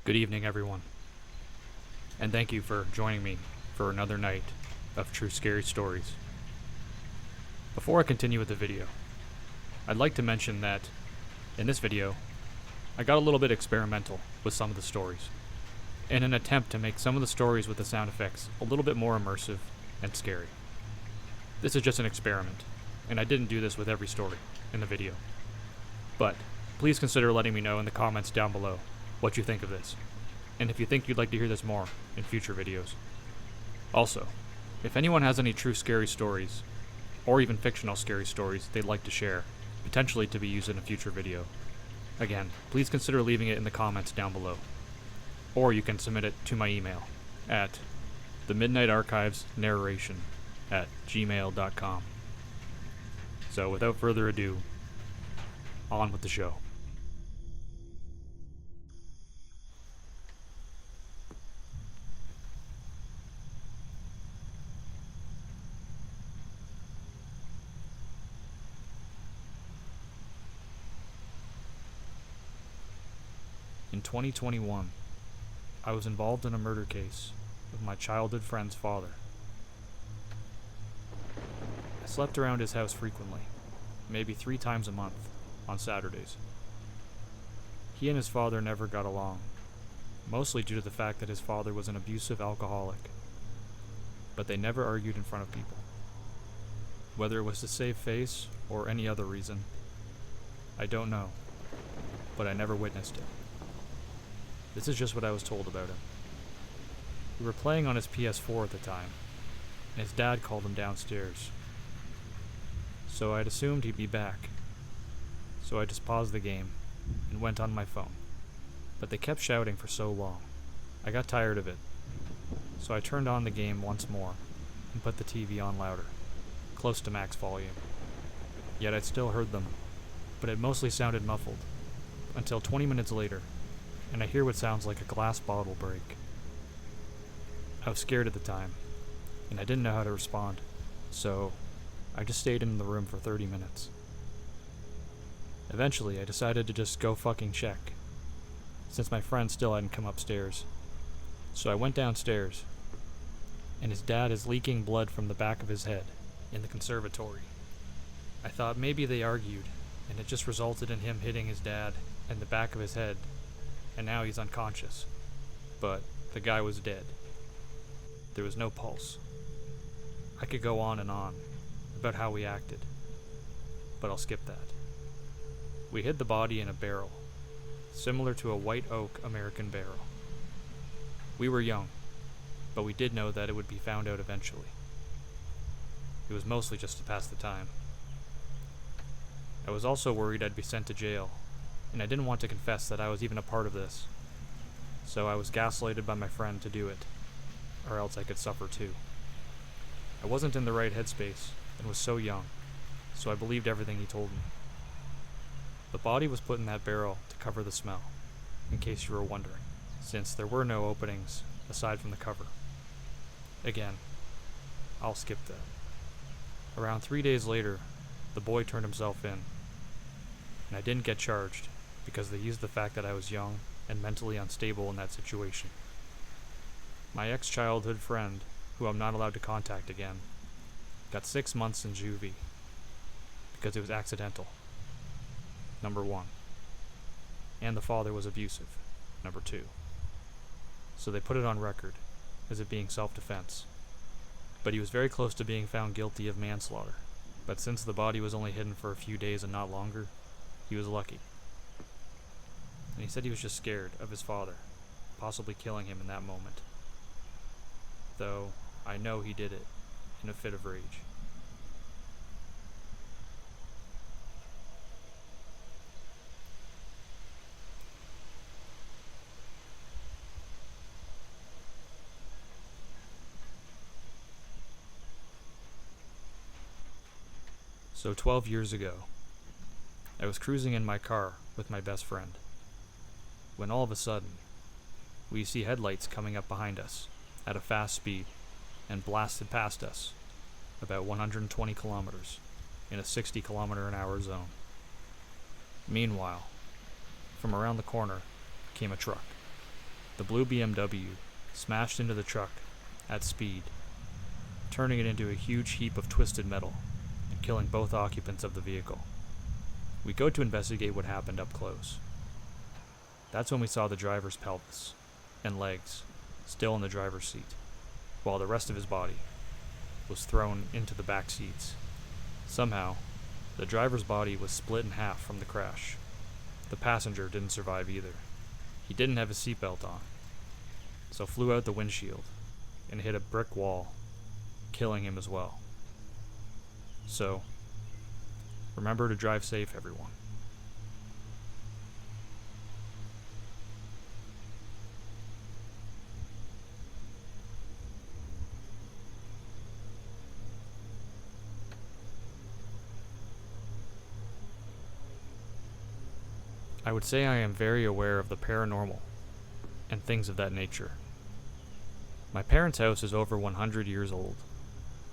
Good evening, everyone, and thank you for joining me for another night of true scary stories. Before I continue with the video, I'd like to mention that in this video, I got a little bit experimental with some of the stories, in an attempt to make some of the stories with the sound effects a little bit more immersive and scary. This is just an experiment, and I didn't do this with every story in the video. But please consider letting me know in the comments down below what you think of this, and if you think you'd like to hear this more in future videos. Also, if anyone has any true scary stories, or even fictional scary stories they'd like to share, potentially to be used in a future video, again, please consider leaving it in the comments down below. Or you can submit it to my email at themidnightarchivesnarration@gmail.com. So without further ado, on with the show. In 2021, I was involved in a murder case with my childhood friend's father. I slept around his house frequently, maybe 3 times a month, on Saturdays. He and his father never got along, mostly due to the fact that his father was an abusive alcoholic, but they never argued in front of people. Whether it was to save face or any other reason, I don't know, but I never witnessed it. This is just what I was told about him. We were playing on his PS4 at the time, and his dad called him downstairs. So I'd assumed he'd be back. So I just paused the game and went on my phone. But they kept shouting for so long. I got tired of it. So I turned on the game once more and put the TV on louder, close to max volume. Yet I still heard them, but it mostly sounded muffled, until 20 minutes later, and I hear what sounds like a glass bottle break. I was scared at the time, and I didn't know how to respond, so I just stayed in the room for 30 minutes. Eventually, I decided to just go fucking check, since my friend still hadn't come upstairs. So I went downstairs, and his dad is leaking blood from the back of his head in the conservatory. I thought maybe they argued, and it just resulted in him hitting his dad in the back of his head, and now he's unconscious. But the guy was dead. There was no pulse. I could go on and on about how we acted, but I'll skip that. We hid the body in a barrel, similar to a white oak American barrel. We were young, but we did know that it would be found out eventually. It was mostly just to pass the time. I was also worried I'd be sent to jail, and I didn't want to confess that I was even a part of this, so I was gaslighted by my friend to do it, or else I could suffer too. I wasn't in the right headspace, and was so young, so I believed everything he told me. The body was put in that barrel to cover the smell, in case you were wondering, since there were no openings aside from the cover. Again, I'll skip that. Around 3 days later, the boy turned himself in, and I didn't get charged, because they used the fact that I was young and mentally unstable in that situation. My ex-childhood friend, who I'm not allowed to contact again, got 6 months in juvie, because it was accidental, number 1. And the father was abusive, number 2. So they put it on record, as it being self-defense. But he was very close to being found guilty of manslaughter, but since the body was only hidden for a few days and not longer, he was lucky. And he said he was just scared of his father, possibly killing him in that moment. Though, I know he did it in a fit of rage. So 12 years ago, I was cruising in my car with my best friend, when all of a sudden, we see headlights coming up behind us at a fast speed and blasted past us about 120 kilometers in a 60 kilometer an hour zone. Meanwhile, from around the corner came a truck. The blue BMW smashed into the truck at speed, turning it into a huge heap of twisted metal and killing both occupants of the vehicle. We go to investigate what happened up close. That's when we saw the driver's pelvis and legs still in the driver's seat, while the rest of his body was thrown into the back seats. Somehow, the driver's body was split in half from the crash. The passenger didn't survive either. He didn't have his seatbelt on, so flew out the windshield and hit a brick wall, killing him as well. So, remember to drive safe, everyone. I would say I am very aware of the paranormal and things of that nature. My parents' house is over 100 years old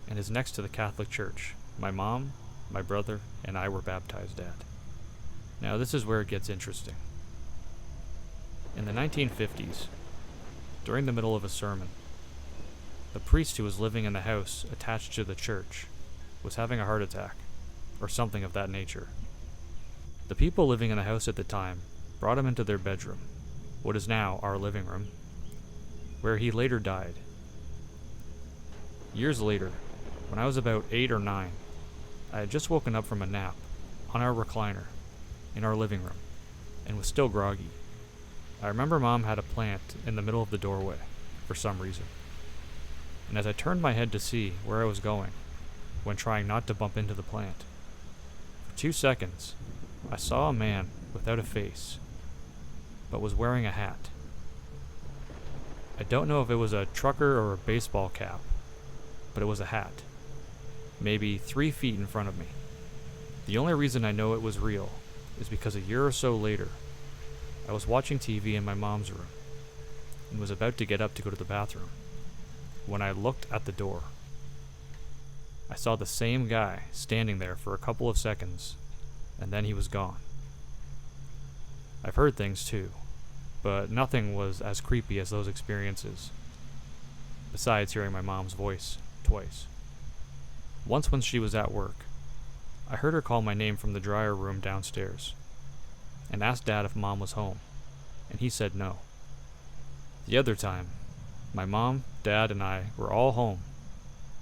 and is next to the Catholic Church my mom, my brother, and I were baptized at. Now this is where it gets interesting. In the 1950s, during the middle of a sermon, the priest who was living in the house attached to the church was having a heart attack, or something of that nature. The people living in the house at the time brought him into their bedroom, what is now our living room, where he later died. Years later, when I was about 8 or 9, I had just woken up from a nap on our recliner in our living room and was still groggy. I remember Mom had a plant in the middle of the doorway for some reason, and as I turned my head to see where I was going when trying not to bump into the plant, for 2 seconds I saw a man without a face, but was wearing a hat. I don't know if it was a trucker or a baseball cap, but it was a hat, maybe 3 feet in front of me. The only reason I know it was real is because a year or so later, I was watching TV in my mom's room and was about to get up to go to the bathroom when I looked at the door. I saw the same guy standing there for a couple of seconds, and then he was gone. I've heard things too, but nothing was as creepy as those experiences, besides hearing my mom's voice twice. Once when she was at work, I heard her call my name from the dryer room downstairs, and asked Dad if Mom was home, and he said no. The other time, my mom, Dad, and I were all home,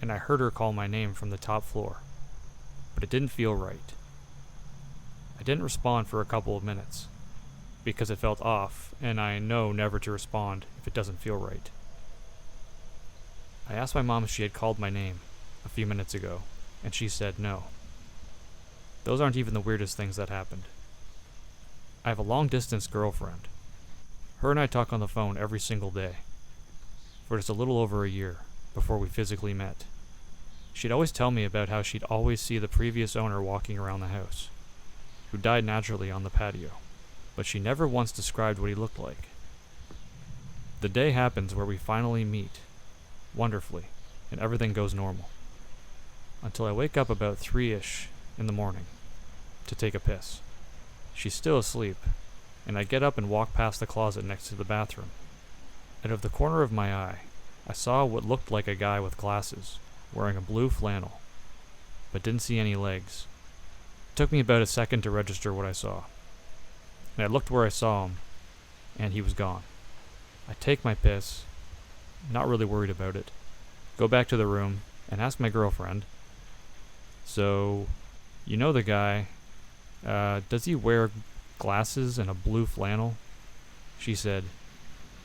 and I heard her call my name from the top floor, but it didn't feel right. I didn't respond for a couple of minutes, because it felt off, and I know never to respond if it doesn't feel right. I asked my mom if she had called my name a few minutes ago, and she said no. Those aren't even the weirdest things that happened. I have a long-distance girlfriend. Her and I talk on the phone every single day, for just a little over a year before we physically met. She'd always tell me about how she'd always see the previous owner walking around the house, who died naturally on the patio, but she never once described what he looked like. The day happens where we finally meet, wonderfully, and everything goes normal, until I wake up about 3-ish in the morning to take a piss. She's still asleep, and I get up and walk past the closet next to the bathroom. Out of the corner of my eye, I saw what looked like a guy with glasses, wearing a blue flannel, but didn't see any legs. It took me about a second to register what I saw, and I looked where I saw him, and he was gone. I take my piss, not really worried about it, go back to the room, and ask my girlfriend, "So, you know the guy, does he wear glasses and a blue flannel?" She said,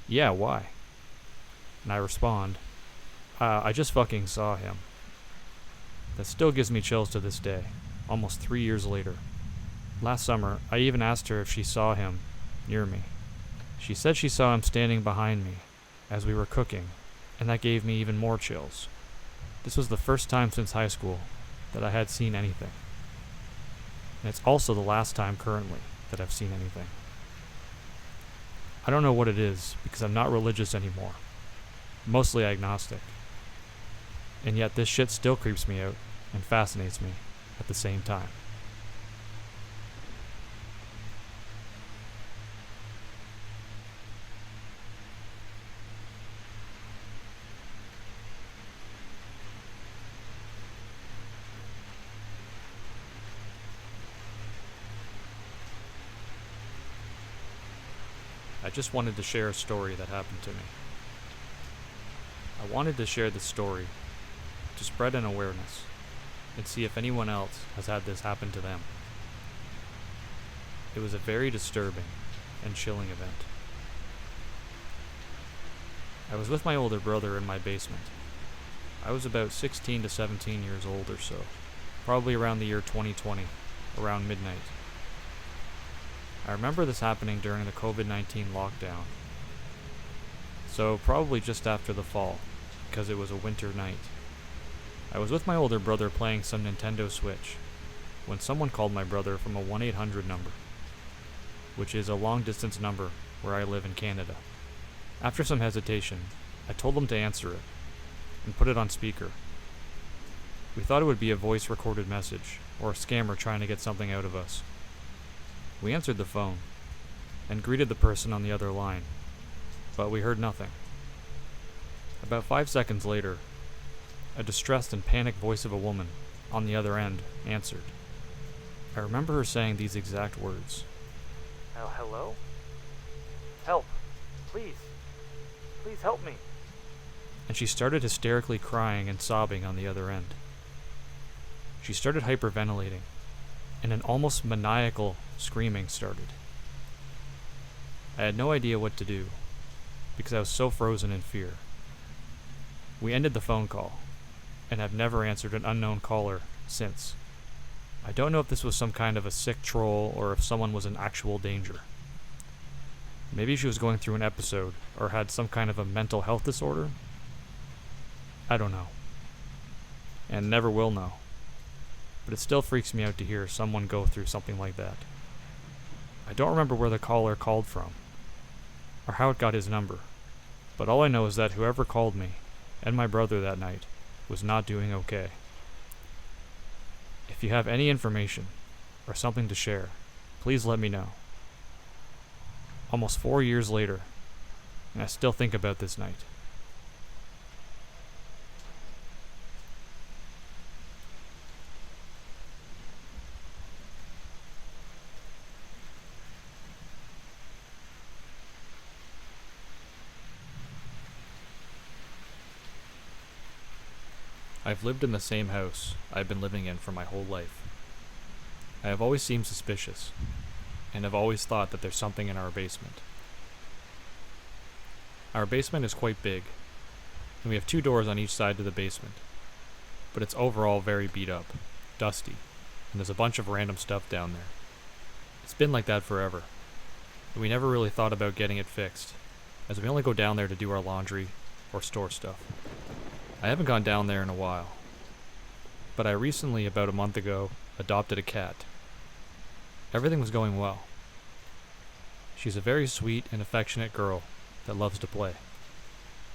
"Yeah, why?" And I respond, I just fucking saw him." That still gives me chills to this day, almost 3 years later. Last summer, I even asked her if she saw him near me. She said she saw him standing behind me as we were cooking, and that gave me even more chills. This was the first time since high school that I had seen anything. And it's also the last time currently that I've seen anything. I don't know what it is because I'm not religious anymore. Mostly agnostic. And yet this shit still creeps me out and fascinates me at the same time. I just wanted to share a story that happened to me. I wanted to share this story to spread an awareness and see if anyone else has had this happen to them. It was a very disturbing and chilling event. I was with my older brother in my basement. I was about 16 to 17 years old or so, probably around the year 2020, around midnight. I remember this happening during the COVID-19 lockdown, so probably just after the fall, because it was a winter night. I was with my older brother playing some Nintendo Switch, when someone called my brother from a 1-800 number, which is a long-distance number where I live in Canada. After some hesitation, I told them to answer it, and put it on speaker. We thought it would be a voice-recorded message, or a scammer trying to get something out of us. We answered the phone, and greeted the person on the other line, but we heard nothing. About 5 seconds later, a distressed and panicked voice of a woman, on the other end, answered. I remember her saying these exact words. Hello? Help! Please! Please help me! And she started hysterically crying and sobbing on the other end. She started hyperventilating, and an almost maniacal screaming started. I had no idea what to do, because I was so frozen in fear. We ended the phone call, and have never answered an unknown caller since. I don't know if this was some kind of a sick troll or if someone was in actual danger. Maybe she was going through an episode or had some kind of a mental health disorder. I don't know. And never will know. But it still freaks me out to hear someone go through something like that. I don't remember where the caller called from, or how it got his number, but all I know is that whoever called me, and my brother that night, was not doing okay. If you have any information, or something to share, please let me know. Almost 4 years later, and I still think about this night. I've lived in the same house I've been living in for my whole life. I have always seemed suspicious, and have always thought that there's something in our basement. Our basement is quite big, and we have 2 doors on each side to the basement, but it's overall very beat up, dusty, and there's a bunch of random stuff down there. It's been like that forever, and we never really thought about getting it fixed, as we only go down there to do our laundry or store stuff. I haven't gone down there in a while, but I recently, about a month ago, adopted a cat. Everything was going well. She's a very sweet and affectionate girl that loves to play.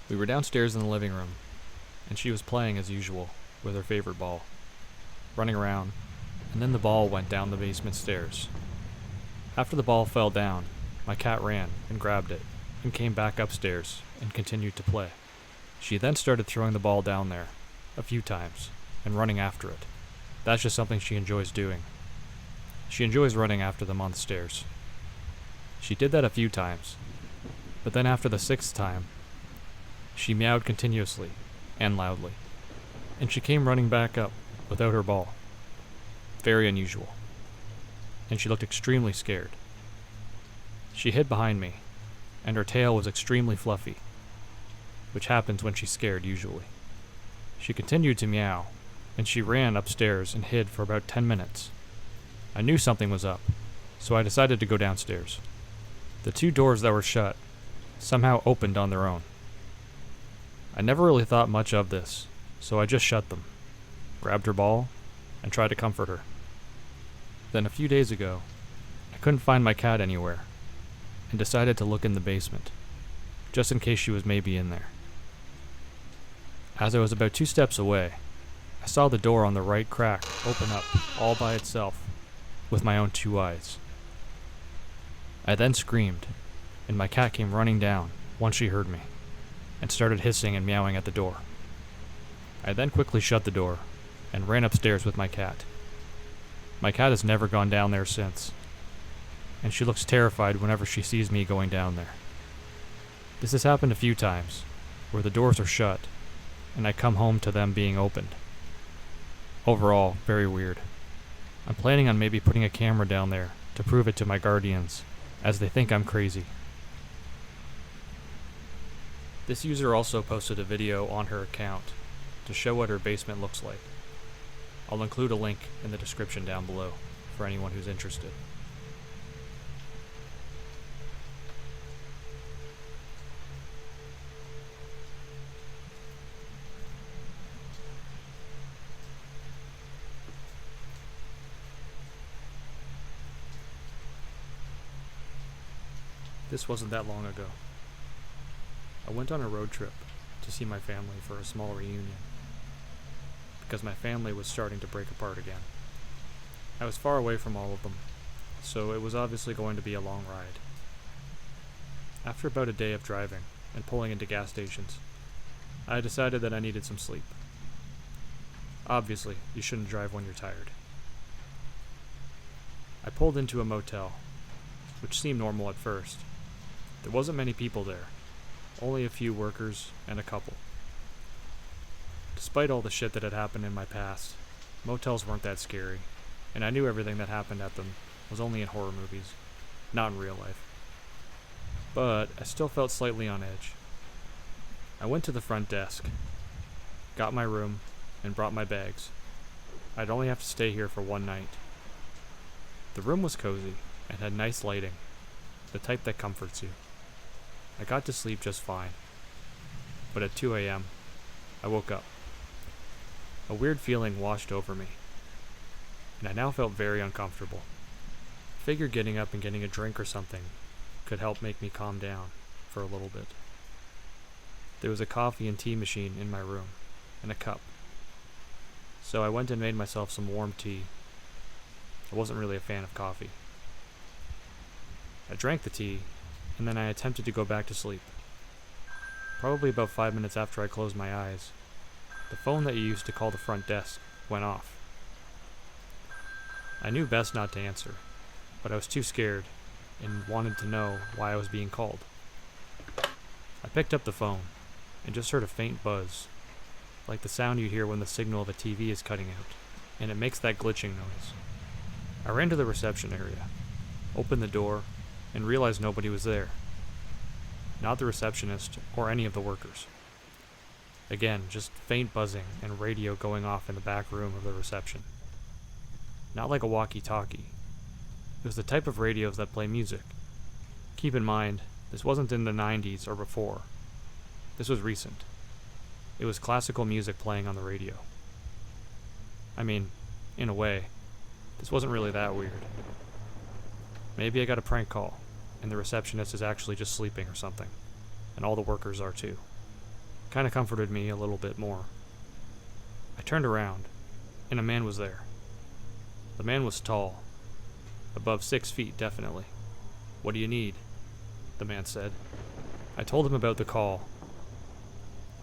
We were downstairs in the living room, and she was playing as usual with her favorite ball, running around, and then the ball went down the basement stairs. After the ball fell down, my cat ran and grabbed it, and came back upstairs and continued to play. She then started throwing the ball down there, a few times, and running after it. That's just something she enjoys doing. She enjoys running after them on the stairs. She did that a few times, but then after the 6th time, she meowed continuously and loudly, and she came running back up without her ball. Very unusual. And she looked extremely scared. She hid behind me, and her tail was extremely fluffy, which happens when she's scared usually. She continued to meow, and she ran upstairs and hid for about 10 minutes. I knew something was up, so I decided to go downstairs. The 2 doors that were shut somehow opened on their own. I never really thought much of this, so I just shut them, grabbed her ball, and tried to comfort her. Then a few days ago, I couldn't find my cat anywhere, and decided to look in the basement, just in case she was maybe in there. As I was about 2 steps away, I saw the door on the right crack open up all by itself with my own 2 eyes. I then screamed, and my cat came running down once she heard me, and started hissing and meowing at the door. I then quickly shut the door and ran upstairs with my cat. My cat has never gone down there since. and she looks terrified whenever she sees me going down there. This has happened a few times, where the doors are shut, and I come home to them being opened. Overall, very weird. I'm planning on maybe putting a camera down there to prove it to my guardians, as they think I'm crazy. This user also posted a video on her account to show what her basement looks like. I'll include a link in the description down below for anyone who's interested. This wasn't that long ago. I went on a road trip to see my family for a small reunion, because my family was starting to break apart again. I was far away from all of them, so it was obviously going to be a long ride. After about a day of driving and pulling into gas stations, I decided that I needed some sleep. Obviously, you shouldn't drive when you're tired. I pulled into a motel, which seemed normal at first. There wasn't many people there, only a few workers and a couple. Despite all the shit that had happened in my past, motels weren't that scary, and I knew everything that happened at them was only in horror movies, not in real life. But I still felt slightly on edge. I went to the front desk, got my room, and brought my bags. I'd only have to stay here for one night. The room was cozy and had nice lighting, the type that comforts you. I got to sleep just fine, but at 2 a.m., I woke up. A weird feeling washed over me, and I now felt very uncomfortable. Figured getting up and getting a drink or something could help make me calm down for a little bit. There was a coffee and tea machine in my room, and a cup. So I went and made myself some warm tea. I wasn't really a fan of coffee. I drank the tea, and then I attempted to go back to sleep. Probably about 5 minutes after I closed my eyes, the phone that you used to call the front desk went off. I knew best not to answer, but I was too scared and wanted to know why I was being called. I picked up the phone and just heard a faint buzz, like the sound you hear when the signal of a TV is cutting out, and it makes that glitching noise. I ran to the reception area, opened the door, and realized nobody was there. Not the receptionist or any of the workers. Again, just faint buzzing and radio going off in the back room of the reception. Not like a walkie-talkie. It was the type of radios that play music. Keep in mind, this wasn't in the 90s or before. This was recent. It was classical music playing on the radio. I mean, in a way, this wasn't really that weird. Maybe I got a prank call, and the receptionist is actually just sleeping or something, and all the workers are too. Kinda comforted me a little bit more. I turned around, and a man was there. The man was tall, above 6 feet definitely. "What do you need?" the man said. I told him about the call,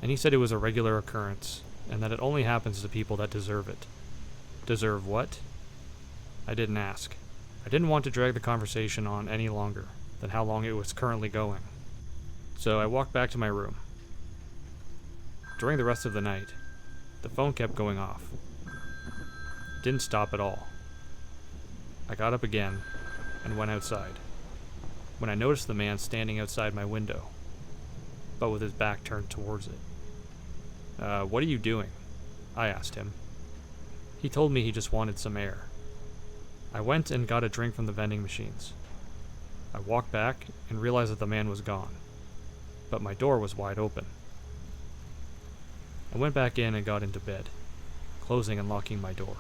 and he said it was a regular occurrence, and that it only happens to people that deserve it. Deserve what? I didn't ask. I didn't want to drag the conversation on any longer than how long it was currently going. So I walked back to my room. During the rest of the night, the phone kept going off. It didn't stop at all. I got up again and went outside, when I noticed the man standing outside my window, but with his back turned towards it. What are you doing?" I asked him. He told me he just wanted some air. I went and got a drink from the vending machines. I walked back and realized that the man was gone, but my door was wide open. I went back in and got into bed, closing and locking my door.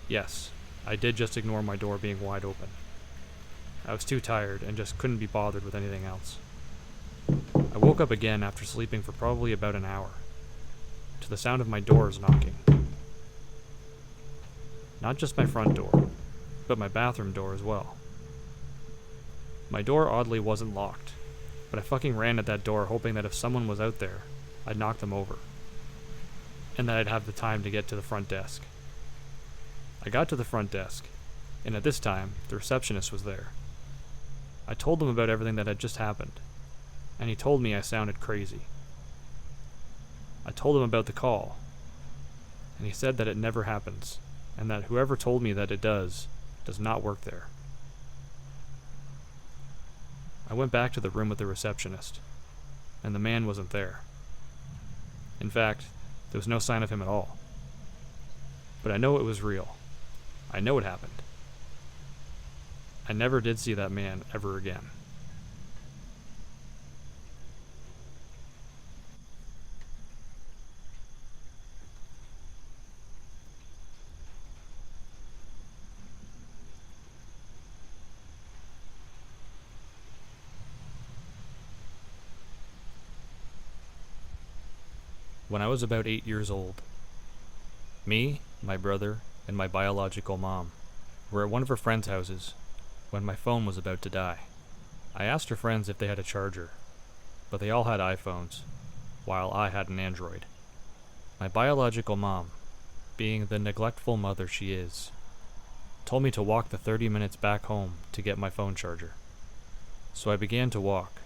Yes, I did just ignore my door being wide open. I was too tired and just couldn't be bothered with anything else. I woke up again after sleeping for probably about an hour, to the sound of my doors knocking. Not just my front door, but my bathroom door as well. My door oddly wasn't locked, but I fucking ran at that door hoping that if someone was out there, I'd knock them over, and that I'd have the time to get to the front desk. I got to the front desk, and at this time, the receptionist was there. I told him about everything that had just happened, and he told me I sounded crazy. I told him about the call, and he said that it never happens, and that whoever told me that it does not work there. I went back to the room with the receptionist, and the man wasn't there. In fact, there was no sign of him at all. But I know it was real. I know it happened. I never did see that man ever again. When I was about 8 years old, me, my brother, and my biological mom were at one of her friends' houses when my phone was about to die. I asked her friends if they had a charger, but they all had iPhones, while I had an Android. My biological mom, being the neglectful mother she is, told me to walk the 30 minutes back home to get my phone charger. So I began to walk.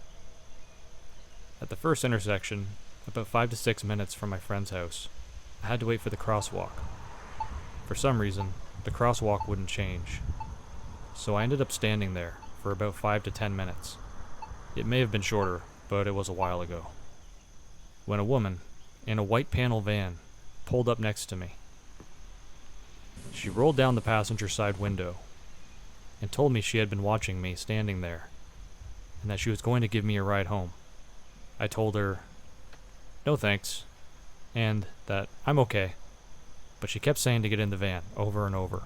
At the first intersection, about 5 to 6 minutes from my friend's house, I had to wait for the crosswalk. For some reason, the crosswalk wouldn't change, so I ended up standing there for about 5 to 10 minutes. It may have been shorter, but it was a while ago, when a woman, in a white panel van, pulled up next to me. She rolled down the passenger side window and told me she had been watching me standing there, and that she was going to give me a ride home. I told her, "No thanks," and that I'm okay, but she kept saying to get in the van over and over.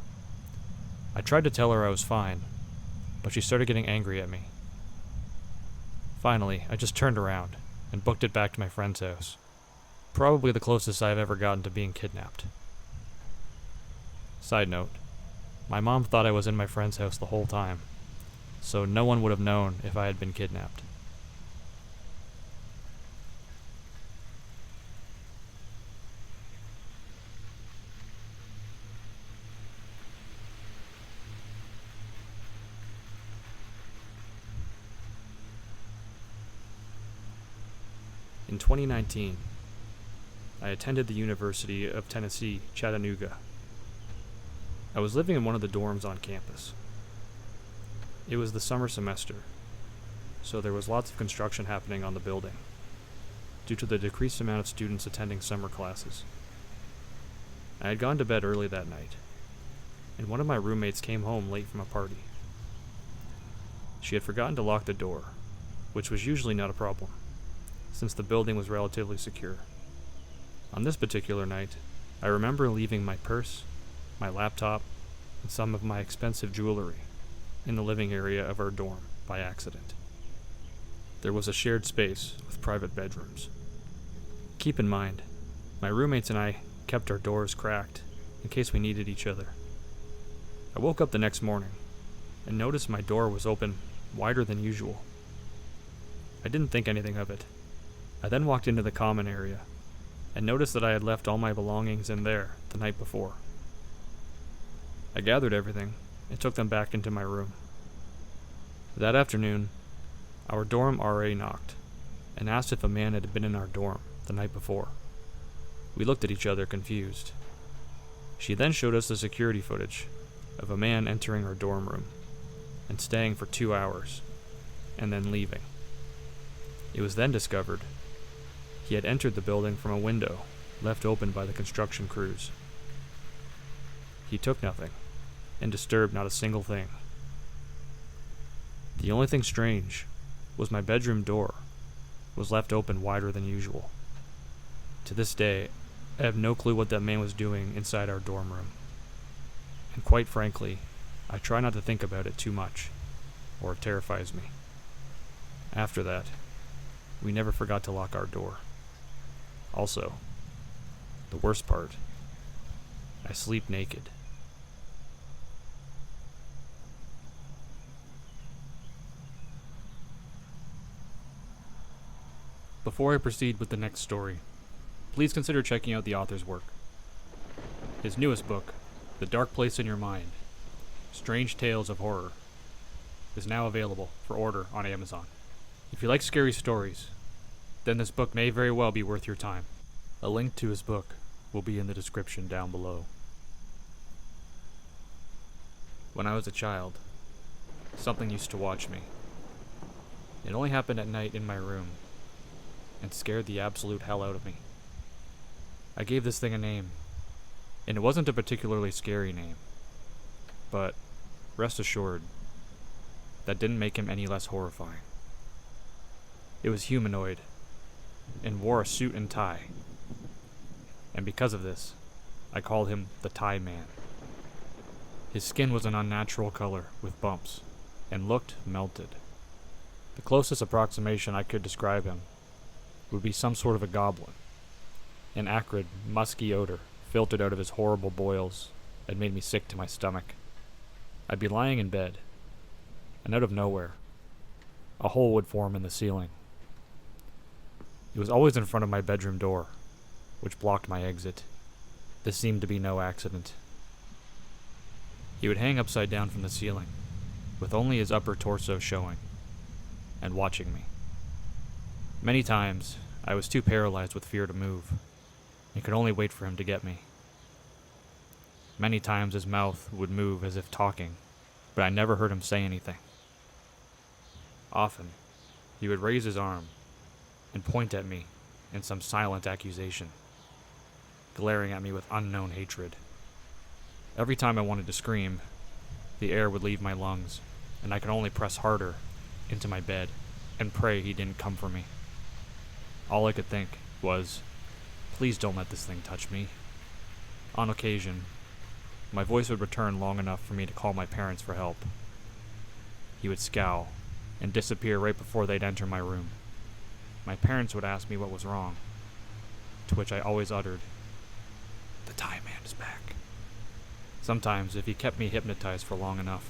I tried to tell her I was fine, but she started getting angry at me. Finally, I just turned around and booked it back to my friend's house. Probably the closest I've ever gotten to being kidnapped. Side note, my mom thought I was in my friend's house the whole time, so no one would have known if I had been kidnapped. In 2019, I attended the University of Tennessee, Chattanooga. I was living in one of the dorms on campus. It was the summer semester, so there was lots of construction happening on the building, due to the decreased amount of students attending summer classes. I had gone to bed early that night, and one of my roommates came home late from a party. She had forgotten to lock the door, which was usually not a problem, since the building was relatively secure. On this particular night, I remember leaving my purse, my laptop, and some of my expensive jewelry in the living area of our dorm by accident. There was a shared space with private bedrooms. Keep in mind, my roommates and I kept our doors cracked in case we needed each other. I woke up the next morning and noticed my door was open wider than usual. I didn't think anything of it. I then walked into the common area and noticed that I had left all my belongings in there the night before. I gathered everything and took them back into my room. That afternoon, our dorm RA knocked and asked if a man had been in our dorm the night before. We looked at each other confused. She then showed us the security footage of a man entering our dorm room and staying for 2 hours and then leaving. It was then discovered he had entered the building from a window left open by the construction crews. He took nothing and disturbed not a single thing. The only thing strange was my bedroom door was left open wider than usual. To this day, I have no clue what that man was doing inside our dorm room. And quite frankly, I try not to think about it too much, or it terrifies me. After that, we never forgot to lock our door. Also, the worst part, I sleep naked. Before I proceed with the next story, please consider checking out the author's work. His newest book, The Dark Place in Your Mind, Strange Tales of Horror, is now available for order on Amazon. If you like scary stories, then this book may very well be worth your time. A link to his book will be in the description down below. When I was a child, something used to watch me. It only happened at night in my room, and scared the absolute hell out of me. I gave this thing a name, and it wasn't a particularly scary name, but rest assured, that didn't make him any less horrifying. It was humanoid, and wore a suit and tie, and because of this, I called him the Tie Man. His skin was an unnatural color with bumps, and looked melted. The closest approximation I could describe him would be some sort of a goblin. An acrid, musky odor filtered out of his horrible boils and made me sick to my stomach. I'd be lying in bed, and out of nowhere, a hole would form in the ceiling. It was always in front of my bedroom door, which blocked my exit. This seemed to be no accident. He would hang upside down from the ceiling, with only his upper torso showing, and watching me. Many times, I was too paralyzed with fear to move, and could only wait for him to get me. Many times his mouth would move as if talking, but I never heard him say anything. Often, he would raise his arm and point at me in some silent accusation, glaring at me with unknown hatred. Every time I wanted to scream, the air would leave my lungs, and I could only press harder into my bed and pray he didn't come for me. All I could think was, please don't let this thing touch me. On occasion, my voice would return long enough for me to call my parents for help. He would scowl and disappear right before they'd enter my room. My parents would ask me what was wrong, to which I always uttered, "The Tie Man is back." Sometimes, if he kept me hypnotized for long enough,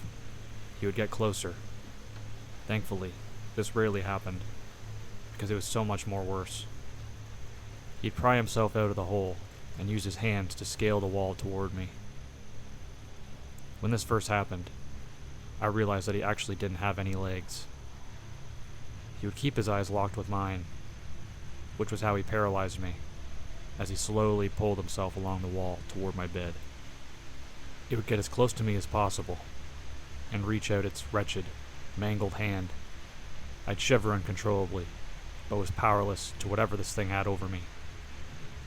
he would get closer. Thankfully, this rarely happened, because it was so much more worse. He'd pry himself out of the hole and use his hands to scale the wall toward me. When this first happened, I realized that he actually didn't have any legs. He would keep his eyes locked with mine, which was how he paralyzed me, as he slowly pulled himself along the wall toward my bed. It would get as close to me as possible, and reach out its wretched, mangled hand. I'd shiver uncontrollably, but was powerless to whatever this thing had over me.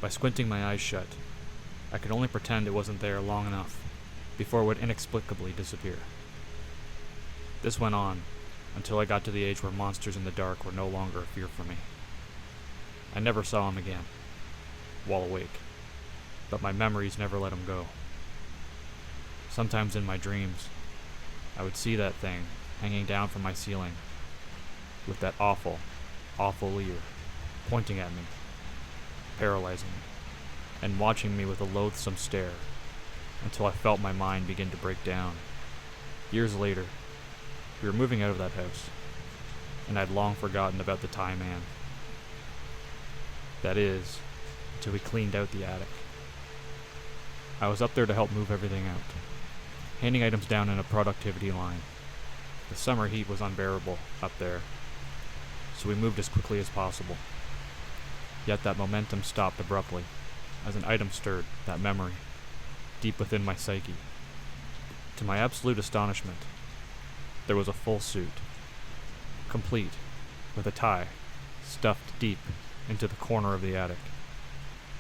By squinting my eyes shut, I could only pretend it wasn't there long enough before it would inexplicably disappear. This went on until I got to the age where monsters in the dark were no longer a fear for me. I never saw him again, while awake, but my memories never let him go. Sometimes in my dreams, I would see that thing hanging down from my ceiling, with that awful, awful leer pointing at me, paralyzing me, and watching me with a loathsome stare, until I felt my mind begin to break down. Years later, we were moving out of that house, and I'd long forgotten about the Tie Man. That is, until we cleaned out the attic. I was up there to help move everything out, handing items down in a productivity line. The summer heat was unbearable up there, so we moved as quickly as possible. Yet that momentum stopped abruptly, as an item stirred that memory, deep within my psyche. To my absolute astonishment, there was a full suit, complete, with a tie, stuffed deep into the corner of the attic.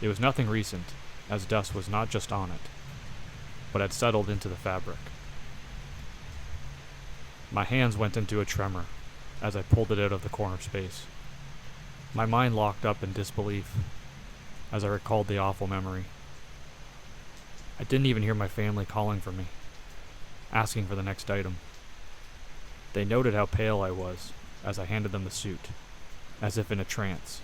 It was nothing recent, as dust was not just on it, but had settled into the fabric. My hands went into a tremor as I pulled it out of the corner space. My mind locked up in disbelief as I recalled the awful memory. I didn't even hear my family calling for me, asking for the next item. They noted how pale I was as I handed them the suit, as if in a trance.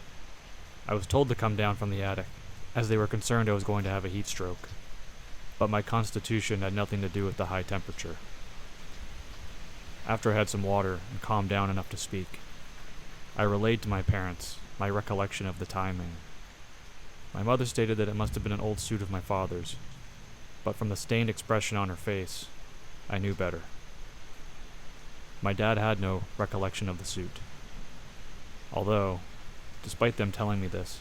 I was told to come down from the attic, as they were concerned I was going to have a heat stroke, but my constitution had nothing to do with the high temperature. After I had some water and calmed down enough to speak, I relayed to my parents my recollection of the Tie Man. My mother stated that it must have been an old suit of my father's, but from the stained expression on her face, I knew better. My dad had no recollection of the suit. Although, despite them telling me this,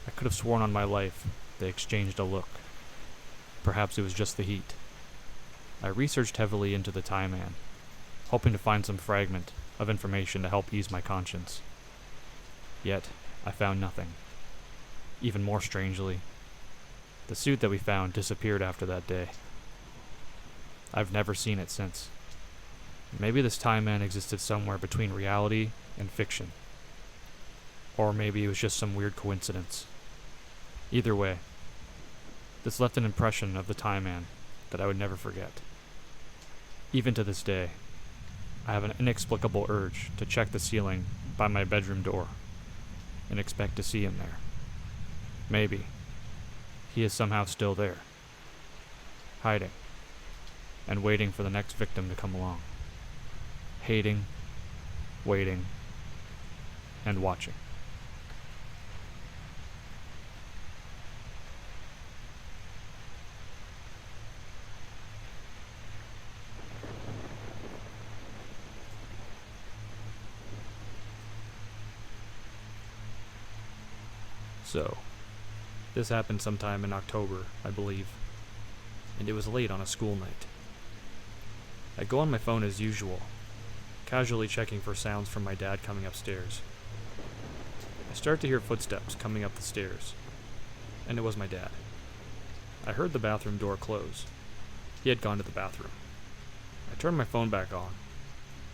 I could have sworn on my life they exchanged a look. Perhaps it was just the heat. I researched heavily into the Tie Man, hoping to find some fragment of information to help ease my conscience. Yet, I found nothing. Even more strangely, the suit that we found disappeared after that day. I've never seen it since. Maybe this Tie Man existed somewhere between reality and fiction. Or maybe it was just some weird coincidence. Either way, this left an impression of the Tie Man that I would never forget. Even to this day, I have an inexplicable urge to check the ceiling by my bedroom door and expect to see him there. Maybe he is somehow still there, hiding and waiting for the next victim to come along. Hating, waiting, and watching. So, this happened sometime in October, I believe, and it was late on a school night. I go on my phone as usual, casually checking for sounds from my dad coming upstairs. I start to hear footsteps coming up the stairs, and it was my dad. I heard the bathroom door close. He had gone to the bathroom. I turn my phone back on,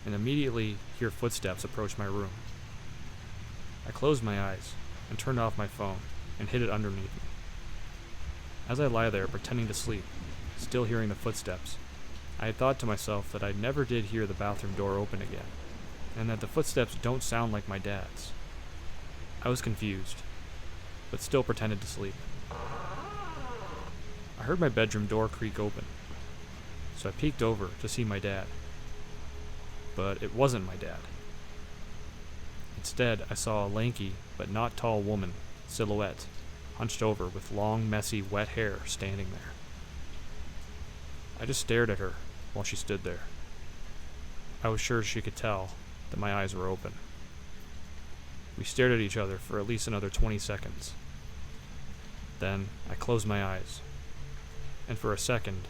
and immediately hear footsteps approach my room. I close my eyes and turned off my phone and hid it underneath me. As I lie there pretending to sleep, still hearing the footsteps, I had thought to myself that I never did hear the bathroom door open again, and that the footsteps don't sound like my dad's. I was confused, but still pretended to sleep. I heard my bedroom door creak open, so I peeked over to see my dad. But it wasn't my dad. Instead, I saw a lanky but not tall woman, silhouette, hunched over with long, messy, wet hair standing there. I just stared at her while she stood there. I was sure she could tell that my eyes were open. We stared at each other for at least another 20 seconds. Then I closed my eyes, and for a second,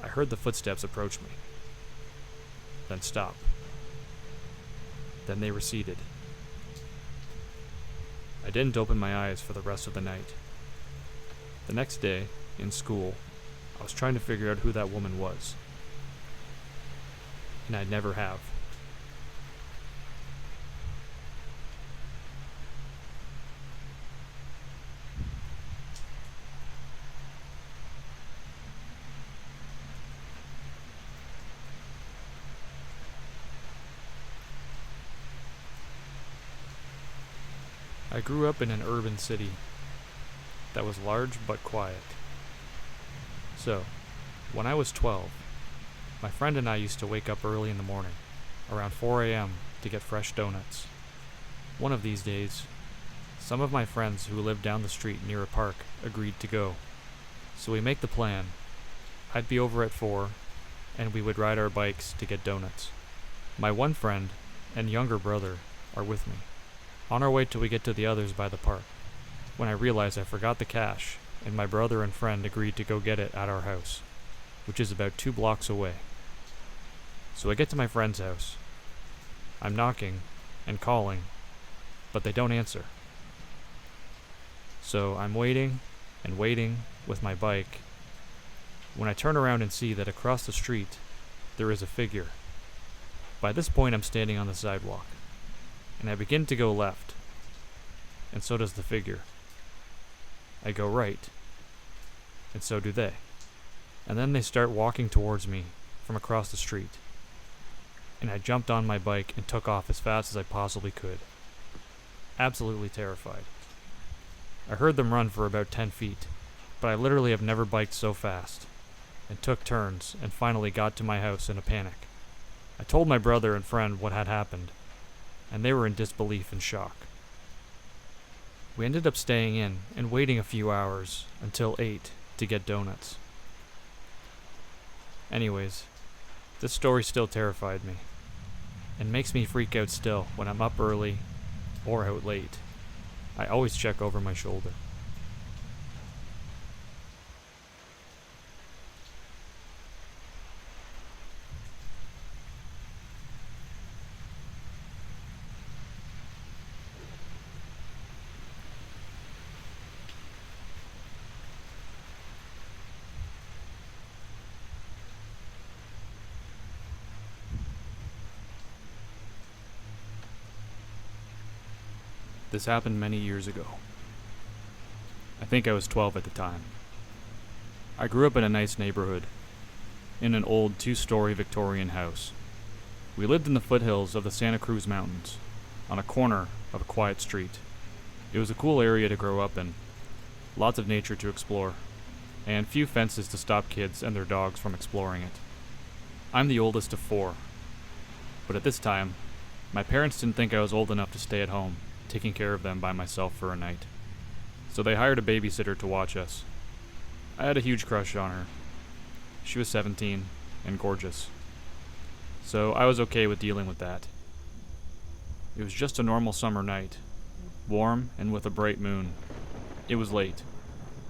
I heard the footsteps approach me, then stop. Then they receded. I didn't open my eyes for the rest of the night. The next day, in school, I was trying to figure out who that woman was. And I'd never have. I grew up in an urban city that was large but quiet. So, when I was 12, my friend and I used to wake up early in the morning, around 4 a.m., to get fresh donuts. One of these days, some of my friends who lived down the street near a park agreed to go. So we make the plan. I'd be over at 4, and we would ride our bikes to get donuts. My one friend and younger brother are with me. On our way till we get to the others by the park, when I realized I forgot the cash, and my brother and friend agreed to go get it at our house, which is about 2 blocks away. So I get to my friend's house. I'm knocking and calling, but they don't answer. So I'm waiting and waiting with my bike, when I turn around and see that across the street, there is a figure. By this point I'm standing on the sidewalk, and I begin to go left, and so does the figure. I go right, and so do they. And then they start walking towards me from across the street, and I jumped on my bike and took off as fast as I possibly could, absolutely terrified. I heard them run for about 10 feet, but I literally have never biked so fast, and took turns and finally got to my house in a panic. I told my brother and friend what had happened, and they were in disbelief and shock. We ended up staying in and waiting a few hours until 8 to get donuts. Anyways, this story still terrified me, and makes me freak out still when I'm up early or out late. I always check over my shoulder. This happened many years ago. I think I was 12 at the time. I grew up in a nice neighborhood, in an old 2-story Victorian house. We lived in the foothills of the Santa Cruz Mountains, on a corner of a quiet street. It was a cool area to grow up in, lots of nature to explore, and few fences to stop kids and their dogs from exploring it. I'm the oldest of 4, but at this time, my parents didn't think I was old enough to stay at home, taking care of them by myself for a night. So they hired a babysitter to watch us. I had a huge crush on her. She was 17 and gorgeous. So I was okay with dealing with that. It was just a normal summer night, warm and with a bright moon. It was late,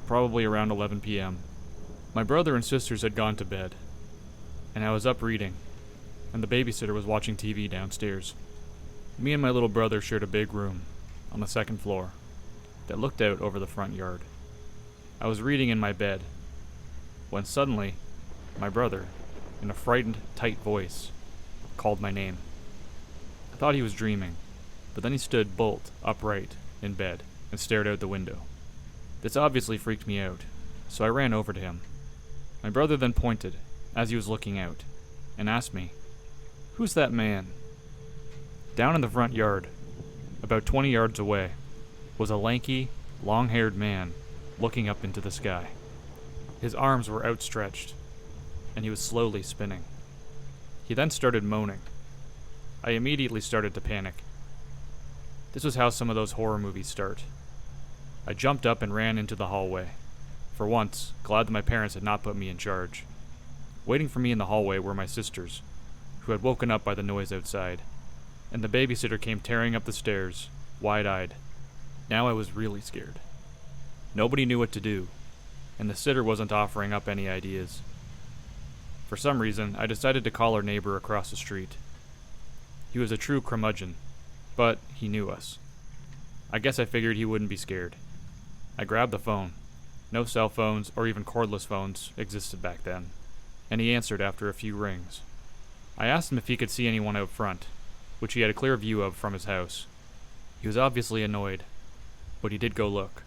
probably around 11 p.m. My brother and sisters had gone to bed, and I was up reading, and the babysitter was watching TV downstairs. Me and my little brother shared a big room on the 2nd floor that looked out over the front yard. I was reading in my bed when suddenly my brother, in a frightened, tight voice, called my name. I thought he was dreaming, but then he stood bolt upright in bed and stared out the window. This obviously freaked me out, so I ran over to him. My brother then pointed, as he was looking out, and asked me, "Who's that man?" Down in the front yard, about 20 yards away, was a lanky, long-haired man looking up into the sky. His arms were outstretched, and he was slowly spinning. He then started moaning. I immediately started to panic. This was how some of those horror movies start. I jumped up and ran into the hallway, for once glad that my parents had not put me in charge. Waiting for me in the hallway were my sisters, who had woken up by the noise outside, and the babysitter came tearing up the stairs, wide-eyed. Now I was really scared. Nobody knew what to do, and the sitter wasn't offering up any ideas. For some reason, I decided to call our neighbor across the street. He was a true curmudgeon, but he knew us. I guess I figured he wouldn't be scared. I grabbed the phone. No cell phones or even cordless phones existed back then, and he answered after a few rings. I asked him if he could see anyone out front, which he had a clear view of from his house. He was obviously annoyed, but he did go look.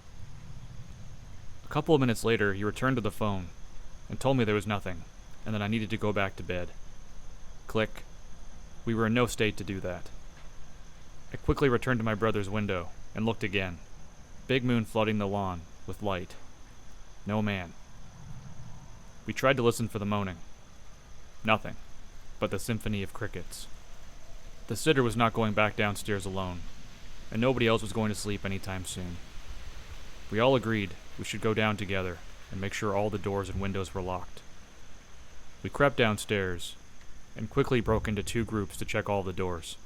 A couple of minutes later, he returned to the phone and told me there was nothing, and that I needed to go back to bed. Click. We were in no state to do that. I quickly returned to my brother's window and looked again. Big moon flooding the lawn with light. No man. We tried to listen for the moaning. Nothing, but the symphony of crickets. The sitter was not going back downstairs alone, and nobody else was going to sleep anytime soon. We all agreed we should go down together and make sure all the doors and windows were locked. We crept downstairs and quickly broke into 2 groups to check all the doors.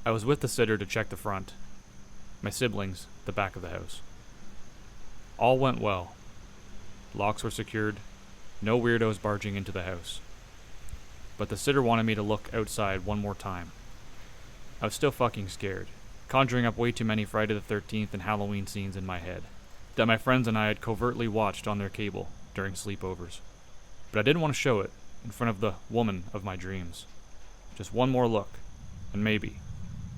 I was with the sitter to check the front, my siblings the back of the house. All went well. Locks were secured, no weirdos barging into the house. But the sitter wanted me to look outside one more time. I was still fucking scared, conjuring up way too many Friday the 13th and Halloween scenes in my head that my friends and I had covertly watched on their cable during sleepovers. But I didn't want to show it in front of the woman of my dreams. Just one more look, and maybe,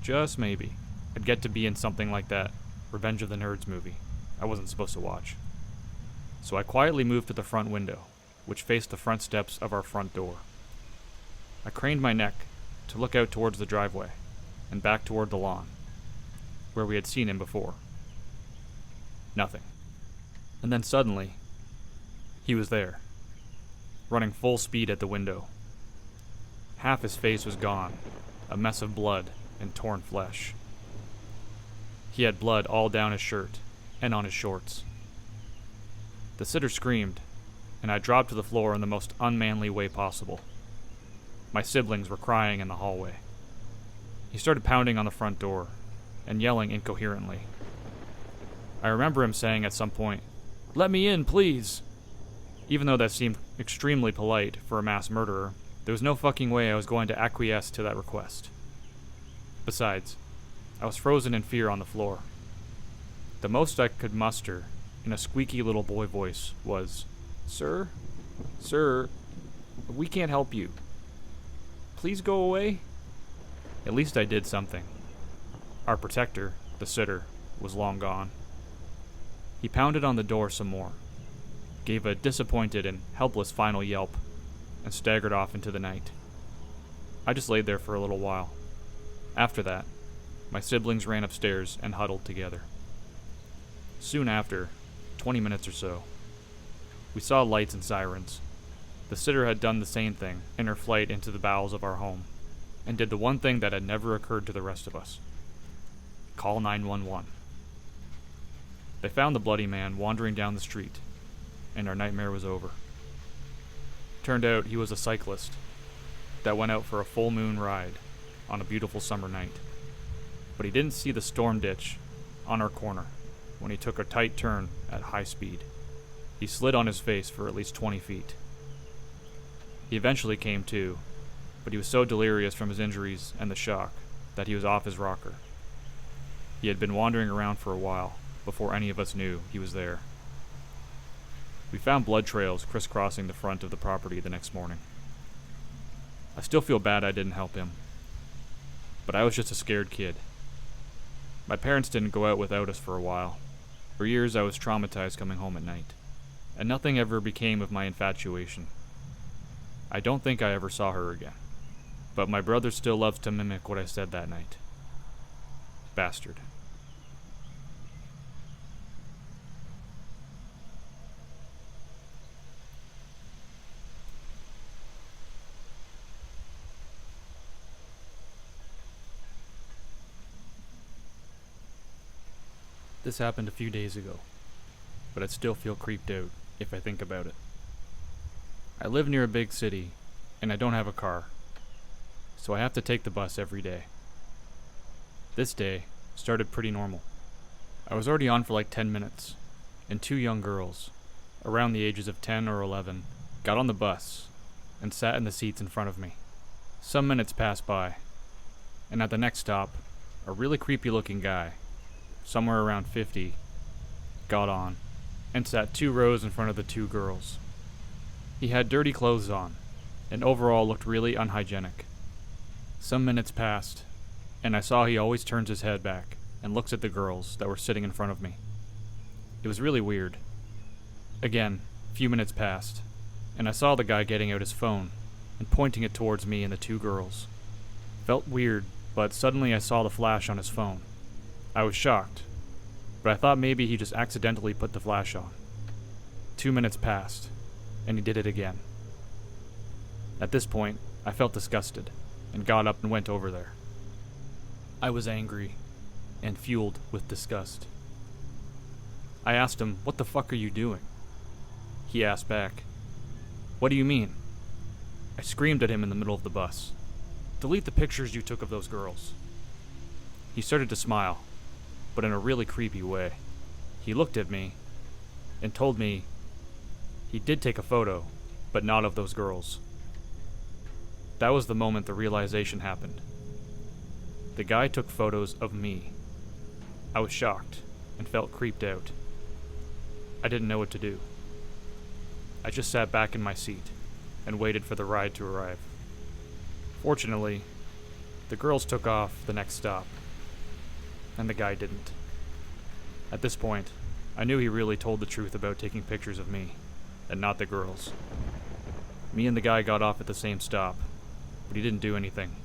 just maybe, I'd get to be in something like that Revenge of the Nerds movie I wasn't supposed to watch. So I quietly moved to the front window, which faced the front steps of our front door. I craned my neck to look out towards the driveway and back toward the lawn, where we had seen him before. Nothing. And then suddenly, he was there, running full speed at the window. Half his face was gone, a mess of blood and torn flesh. He had blood all down his shirt and on his shorts. The sitter screamed, and I dropped to the floor in the most unmanly way possible. My siblings were crying in the hallway. He started pounding on the front door and yelling incoherently. I remember him saying at some point, "Let me in, please." Even though that seemed extremely polite for a mass murderer, there was no fucking way I was going to acquiesce to that request. Besides, I was frozen in fear on the floor. The most I could muster, in a squeaky little boy voice, was, Sir, we can't help you. Please go away." At least I did something. Our protector, the sitter, was long gone. He pounded on the door some more, gave a disappointed and helpless final yelp, and staggered off into the night. I just laid there for a little while. After that, my siblings ran upstairs and huddled together. Soon after, 20 minutes or so, we saw lights and sirens. The sitter had done the same thing in her flight into the bowels of our home, and did the one thing that had never occurred to the rest of us. Call 911. They found the bloody man wandering down the street, and our nightmare was over. Turned out he was a cyclist that went out for a full moon ride on a beautiful summer night. But he didn't see the storm ditch on our corner when he took a tight turn at high speed. He slid on his face for at least 20 feet. He eventually came to, but he was so delirious from his injuries and the shock that he was off his rocker. He had been wandering around for a while before any of us knew he was there. We found blood trails crisscrossing the front of the property the next morning. I still feel bad I didn't help him, but I was just a scared kid. My parents didn't go out without us for a while. For years I was traumatized coming home at night, and nothing ever became of my infatuation. I don't think I ever saw her again, but my brother still loves to mimic what I said that night. Bastard. This happened a few days ago, but I'd still feel creeped out if I think about it. I live near a big city, and I don't have a car, so I have to take the bus every day. This day started pretty normal. I was already on for like 10 minutes, and two young girls, around the ages of 10 or 11, got on the bus and sat in the seats in front of me. Some minutes passed by, and at the next stop, a really creepy-looking guy, somewhere around 50, got on and sat 2 rows in front of the 2 girls. He had dirty clothes on, and overall looked really unhygienic. Some minutes passed, and I saw he always turns his head back and looks at the girls that were sitting in front of me. It was really weird. Again, a few minutes passed, and I saw the guy getting out his phone and pointing it towards me and the 2 girls. Felt weird, but suddenly I saw the flash on his phone. I was shocked, but I thought maybe he just accidentally put the flash on. 2 minutes passed, and he did it again. At this point, I felt disgusted, and got up and went over there. I was angry, and fueled with disgust. I asked him, "What the fuck are you doing?" He asked back, "What do you mean?" I screamed at him in the middle of the bus, "Delete the pictures you took of those girls." He started to smile, but in a really creepy way. He looked at me and told me he did take a photo, but not of those girls. That was the moment the realization happened. The guy took photos of me. I was shocked and felt creeped out. I didn't know what to do. I just sat back in my seat and waited for the ride to arrive. Fortunately, the girls took off the next stop, and the guy didn't. At this point, I knew he really told the truth about taking pictures of me, and not the girls. Me and the guy got off at the same stop, but he didn't do anything,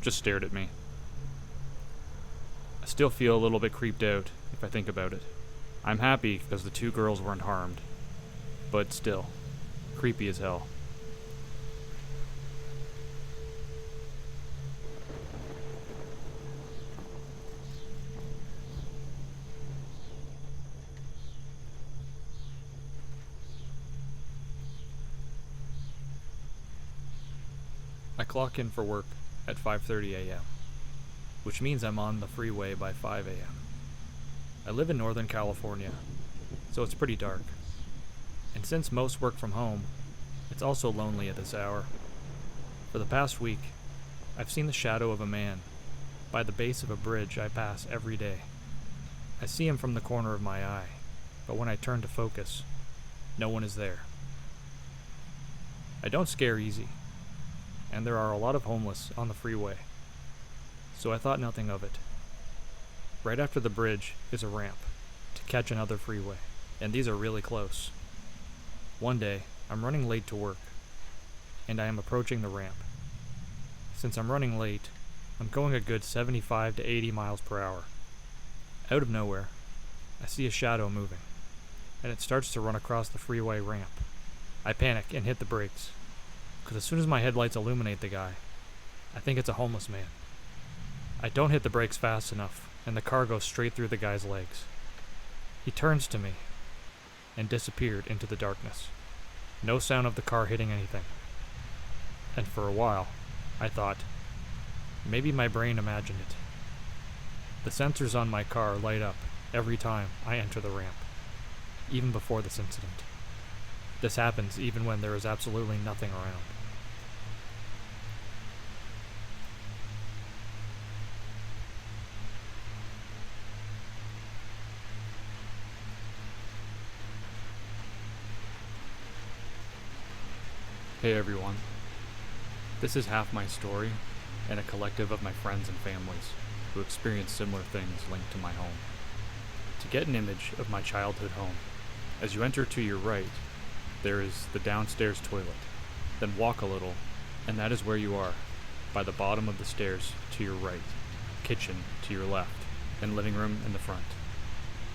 just stared at me. I still feel a little bit creeped out if I think about it. I'm happy because the 2 girls weren't harmed, but still, creepy as hell. I clock in for work at 5:30 a.m., which means I'm on the freeway by 5 a.m. I live in Northern California, so it's pretty dark. And since most work from home, it's also lonely at this hour. For the past week, I've seen the shadow of a man by the base of a bridge I pass every day. I see him from the corner of my eye, but when I turn to focus, no one is there. I don't scare easy, and there are a lot of homeless on the freeway, so I thought nothing of it. Right after the bridge is a ramp to catch another freeway, and these are really close. One day, I'm running late to work, and I am approaching the ramp. Since I'm running late, I'm going a good 75 to 80 miles per hour. Out of nowhere, I see a shadow moving, and it starts to run across the freeway ramp. I panic and hit the brakes, because as soon as my headlights illuminate the guy, I think it's a homeless man. I don't hit the brakes fast enough, and the car goes straight through the guy's legs. He turns to me and disappeared into the darkness. No sound of the car hitting anything. And for a while, I thought, maybe my brain imagined it. The sensors on my car light up every time I enter the ramp, even before this incident. This happens even when there is absolutely nothing around. Hey everyone. This is half my story and a collective of my friends and families who experienced similar things linked to my home. To get an image of my childhood home, as you enter to your right, there is the downstairs toilet. Then walk a little, and that is where you are, by the bottom of the stairs to your right, kitchen to your left, and living room in the front.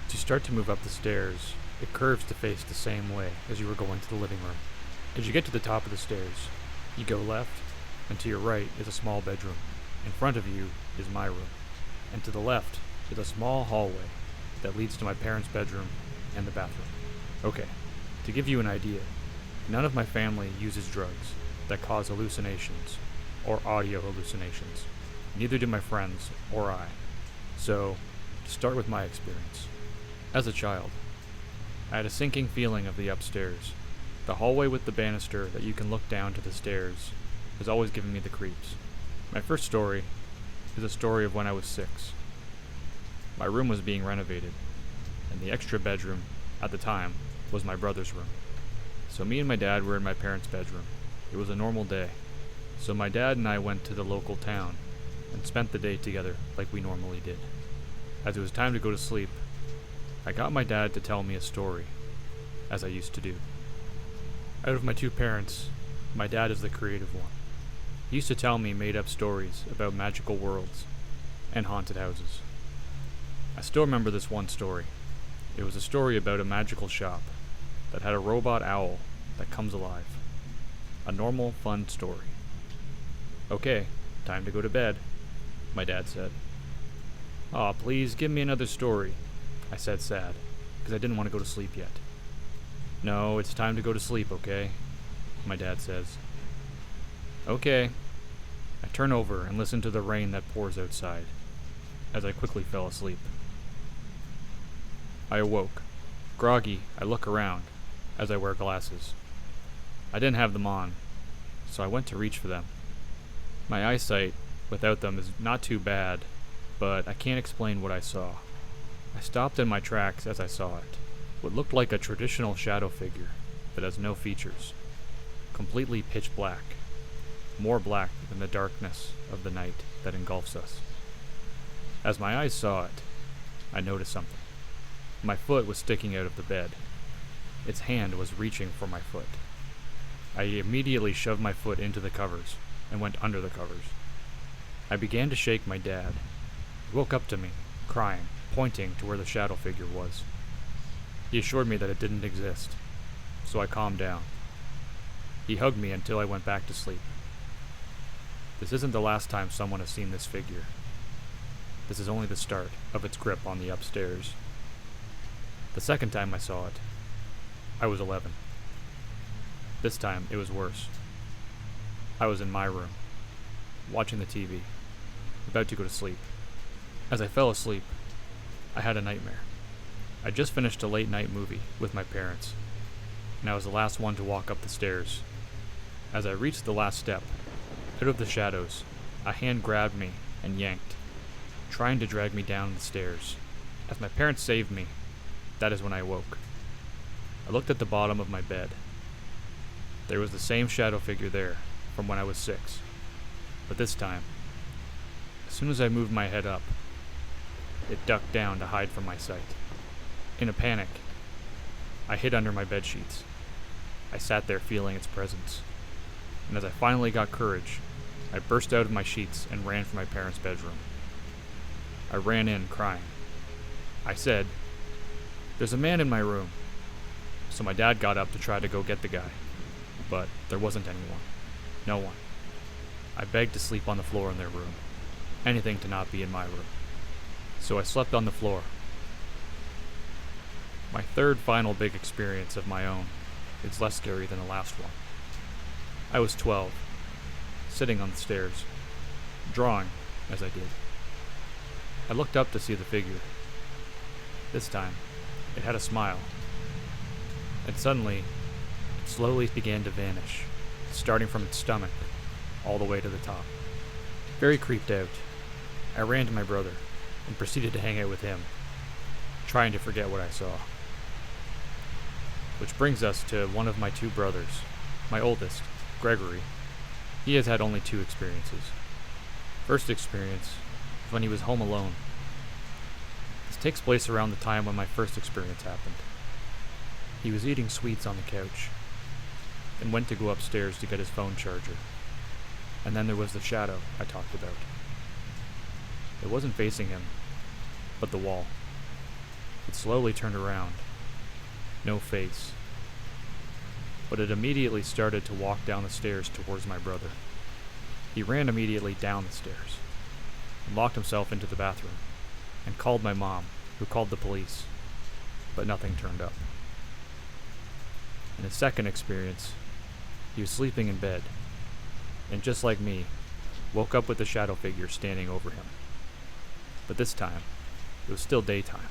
As you start to move up the stairs, it curves to face the same way as you were going to the living room. As you get to the top of the stairs, you go left, and to your right is a small bedroom. In front of you is my room, and to the left is a small hallway that leads to my parents' bedroom and the bathroom. Okay, to give you an idea, none of my family uses drugs that cause hallucinations or audio hallucinations. Neither do my friends or I. So, to start with my experience. As a child, I had a sinking feeling of the upstairs. The hallway with the banister that you can look down to the stairs has always given me the creeps. My first story is a story of when I was 6. My room was being renovated, and the extra bedroom, at the time, was my brother's room. So me and my dad were in my parents' bedroom. It was a normal day, so my dad and I went to the local town and spent the day together like we normally did. As it was time to go to sleep, I got my dad to tell me a story, as I used to do. Out of my two parents, my dad is the creative one. He used to tell me made-up stories about magical worlds and haunted houses. I still remember this one story. It was a story about a magical shop that had a robot owl that comes alive. A normal, fun story. Okay, time to go to bed, my dad said. Aw, please, give me another story, I said sad, because I didn't want to go to sleep yet. No, it's time to go to sleep, okay? My dad says. Okay. I turn over and listen to the rain that pours outside, as I quickly fell asleep. I awoke. Groggy, I look around, as I wear glasses. I didn't have them on, so I went to reach for them. My eyesight, without them, is not too bad, but I can't explain what I saw. I stopped in my tracks as I saw it. What looked like a traditional shadow figure that has no features. Completely pitch black. More black than the darkness of the night that engulfs us. As my eyes saw it, I noticed something. My foot was sticking out of the bed. Its hand was reaching for my foot. I immediately shoved my foot into the covers and went under the covers. I began to shake my dad. He woke up to me, crying, pointing to where the shadow figure was. He assured me that it didn't exist, so I calmed down. He hugged me until I went back to sleep. This isn't the last time someone has seen this figure. This is only the start of its grip on the upstairs. The second time I saw it, I was 11. This time, it was worse. I was in my room, watching the TV, about to go to sleep. As I fell asleep, I had a nightmare. I just finished a late night movie with my parents, and I was the last one to walk up the stairs. As I reached the last step, out of the shadows, a hand grabbed me and yanked, trying to drag me down the stairs. As my parents saved me, that is when I awoke. I looked at the bottom of my bed. There was the same shadow figure there from when I was 6, but this time, as soon as I moved my head up, it ducked down to hide from my sight. In a panic, I hid under my bed sheets. I sat there feeling its presence, and as I finally got courage, I burst out of my sheets and ran for my parents' bedroom. I ran in crying. I said, "There's a man in my room." So my dad got up to try to go get the guy, but there wasn't anyone. No one. I begged to sleep on the floor in their room. Anything to not be in my room. So I slept on the floor. My third final big experience of my own is less scary than the last one. I was 12, sitting on the stairs, drawing as I did. I looked up to see the figure. This time, it had a smile. And suddenly, it slowly began to vanish, starting from its stomach all the way to the top. Very creeped out, I ran to my brother and proceeded to hang out with him, trying to forget what I saw. Which brings us to one of my 2 brothers, my oldest, Gregory. He has had only 2 experiences. First experience was when he was home alone. This takes place around the time when my first experience happened. He was eating sweets on the couch and went to go upstairs to get his phone charger. And then there was the shadow I talked about. It wasn't facing him, but the wall. It slowly turned around. No face. But it immediately started to walk down the stairs towards my brother. He ran immediately down the stairs and locked himself into the bathroom and called my mom, who called the police, but nothing turned up. In his second experience, he was sleeping in bed, and just like me, woke up with the shadow figure standing over him. But this time, it was still daytime,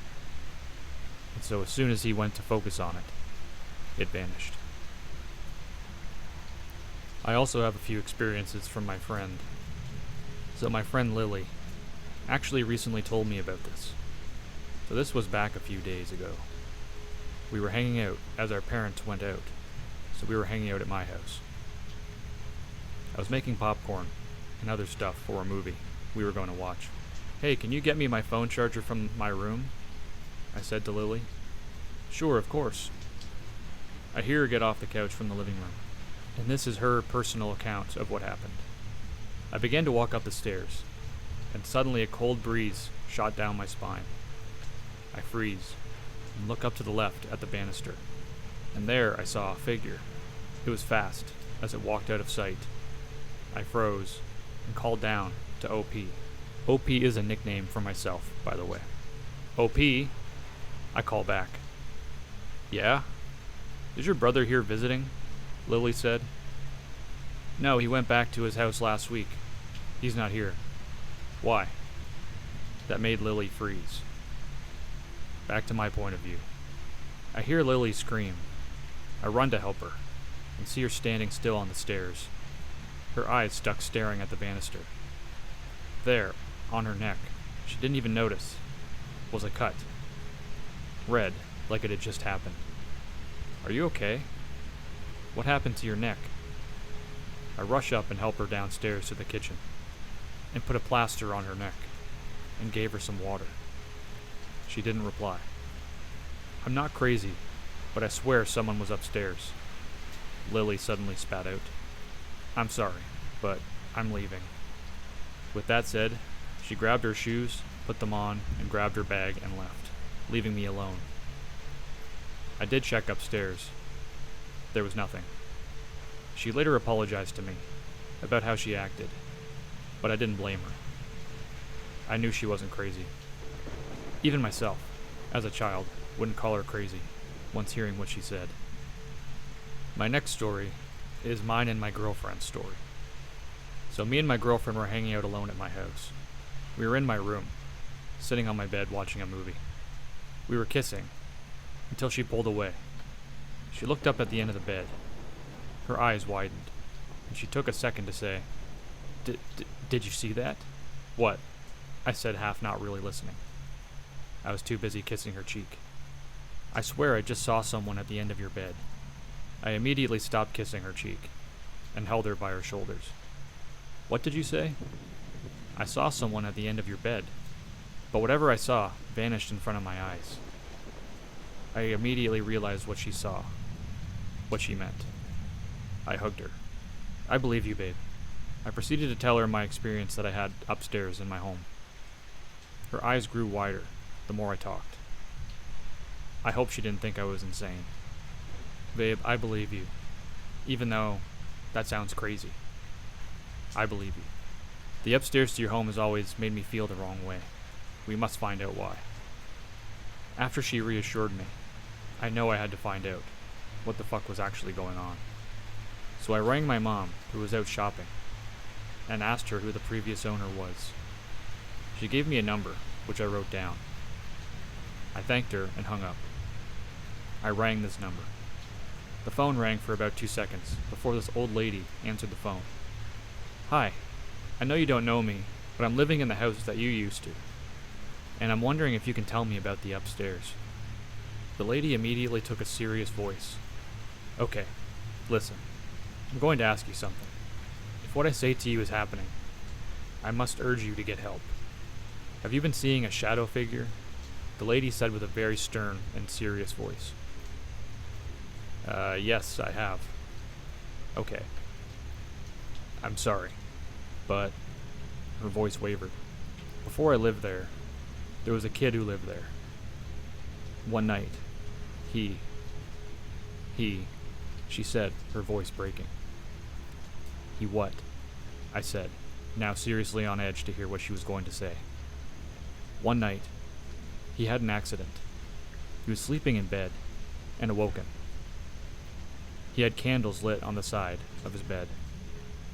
and so as soon as he went to focus on it, it vanished. I also have a few experiences from my friend. So my friend Lily actually recently told me about this. So this was back a few days ago. We were hanging out as our parents went out, so we were hanging out at my house. I was making popcorn and other stuff for a movie we were going to watch. "Hey, can you get me my phone charger from my room?" I said to Lily. "Sure, of course." I hear her get off the couch from the living room, and this is her personal account of what happened. I began to walk up the stairs, and suddenly a cold breeze shot down my spine. I freeze and look up to the left at the banister, and there I saw a figure. It was fast as it walked out of sight. I froze and called down to OP. OP is a nickname for myself, by the way. "OP," I call back. "Yeah? Is your brother here visiting?" Lily said. "No, he went back to his house last week. He's not here." "Why?" That made Lily freeze. Back to my point of view. I hear Lily scream. I run to help her, and see her standing still on the stairs, her eyes stuck staring at the banister. There, on her neck, she didn't even notice, was a cut. Red, like it had just happened. "Are you okay? What happened to your neck?" I rush up and help her downstairs to the kitchen, and put a plaster on her neck, and gave her some water. She didn't reply. I'm not crazy, but I swear someone was upstairs. Lily suddenly spat out. "I'm sorry, but I'm leaving." With that said, she grabbed her shoes, put them on, and grabbed her bag and left, leaving me alone. I did check upstairs. There was nothing. She later apologized to me about how she acted, but I didn't blame her. I knew she wasn't crazy. Even myself, as a child, wouldn't call her crazy once hearing what she said. My next story is mine and my girlfriend's story. So me and my girlfriend were hanging out alone at my house. We were in my room, sitting on my bed watching a movie. We were kissing, until she pulled away. She looked up at the end of the bed. Her eyes widened, and she took a second to say, Did you see that? What? I said, half not really listening. I was too busy kissing her cheek. I swear I just saw someone at the end of your bed. I immediately stopped kissing her cheek, and held her by her shoulders. What did you say? I saw someone at the end of your bed, but whatever I saw vanished in front of my eyes. I immediately realized what she saw, what she meant. I hugged her. I believe you, babe. I proceeded to tell her my experience that I had upstairs in my home. Her eyes grew wider the more I talked. I hope she didn't think I was insane. Babe, I believe you, even though that sounds crazy. I believe you. The upstairs to your home has always made me feel the wrong way. We must find out why. After she reassured me, I know I had to find out what the fuck was actually going on. So I rang my mom, who was out shopping, and asked her who the previous owner was. She gave me a number, which I wrote down. I thanked her and hung up. I rang this number. The phone rang for about 2 seconds before this old lady answered the phone. Hi, I know you don't know me, but I'm living in the house that you used to, and I'm wondering if you can tell me about the upstairs. The lady immediately took a serious voice. Okay, listen, I'm going to ask you something. If what I say to you is happening, I must urge you to get help. Have you been seeing a shadow figure? The lady said with a very stern and serious voice. Yes, I have. Okay. I'm sorry, but her voice wavered. Before I lived there was a kid who lived there. One night, she said, her voice breaking. He what? I said, now seriously on edge to hear what she was going to say. One night, he had an accident. He was sleeping in bed and awoken. He had candles lit on the side of his bed.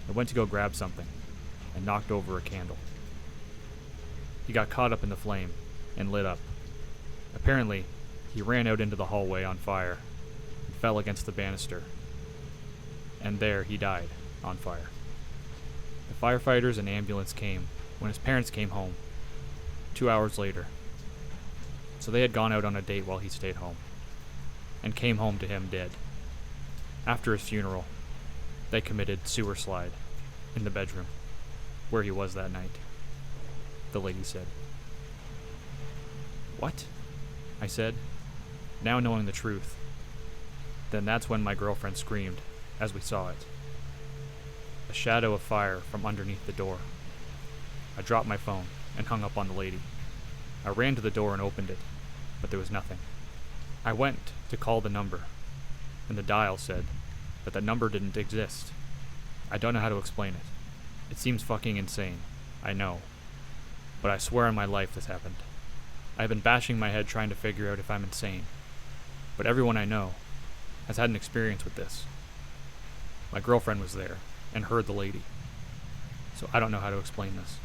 I went to go grab something and knocked over a candle. He got caught up in the flame and lit up. Apparently, he ran out into the hallway on fire and fell against the banister. And there he died on fire. The firefighters and ambulance came when his parents came home 2 hours later. So they had gone out on a date while he stayed home and came home to him dead. After his funeral, they committed sewer slide in the bedroom where he was that night, the lady said. What? I said, now knowing the truth. Then that's when my girlfriend screamed as we saw it. A shadow of fire from underneath the door. I dropped my phone and hung up on the lady. I ran to the door and opened it, but there was nothing. I went to call the number, and the dial said that the number didn't exist. I don't know how to explain it. It seems fucking insane, I know, but I swear on my life this happened. I've been bashing my head trying to figure out if I'm insane, but everyone I know has had an experience with this. My girlfriend was there and heard the lady, so I don't know how to explain this.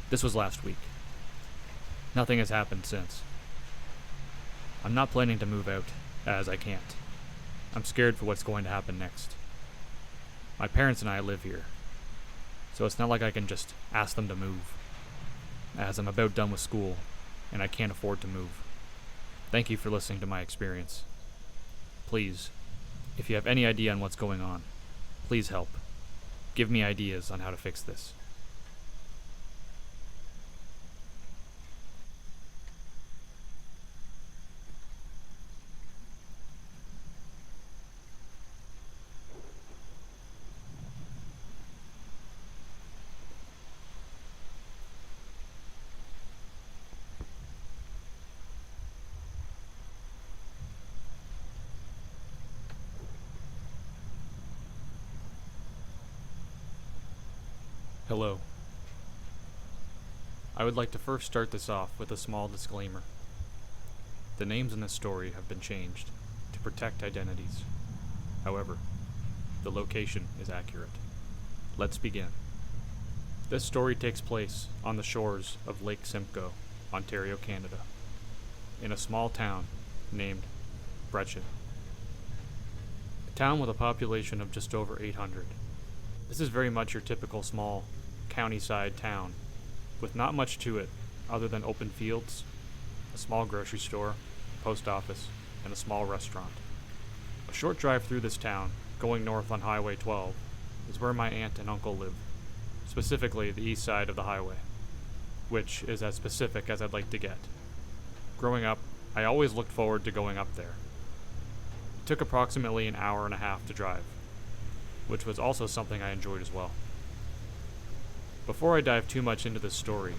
This was last week. Nothing has happened since. I'm not planning to move out, as I can't. I'm scared for what's going to happen next. My parents and I live here, so it's not like I can just ask them to move, as I'm about done with school, and I can't afford to move. Thank you for listening to my experience. Please, if you have any idea on what's going on, please help. Give me ideas on how to fix this. Hello. I would like to first start this off with a small disclaimer. The names in this story have been changed to protect identities. However, the location is accurate. Let's begin. This story takes place on the shores of Lake Simcoe, Ontario, Canada, in a small town named Brechin. A town with a population of just over 800. This is very much your typical small county-side town, with not much to it other than open fields, a small grocery store, post office, and a small restaurant. A short drive through this town, going north on Highway 12, is where my aunt and uncle live, specifically the east side of the highway, which is as specific as I'd like to get. Growing up, I always looked forward to going up there. It took approximately an hour and a half to drive, which was also something I enjoyed as well. Before I dive too much into this story,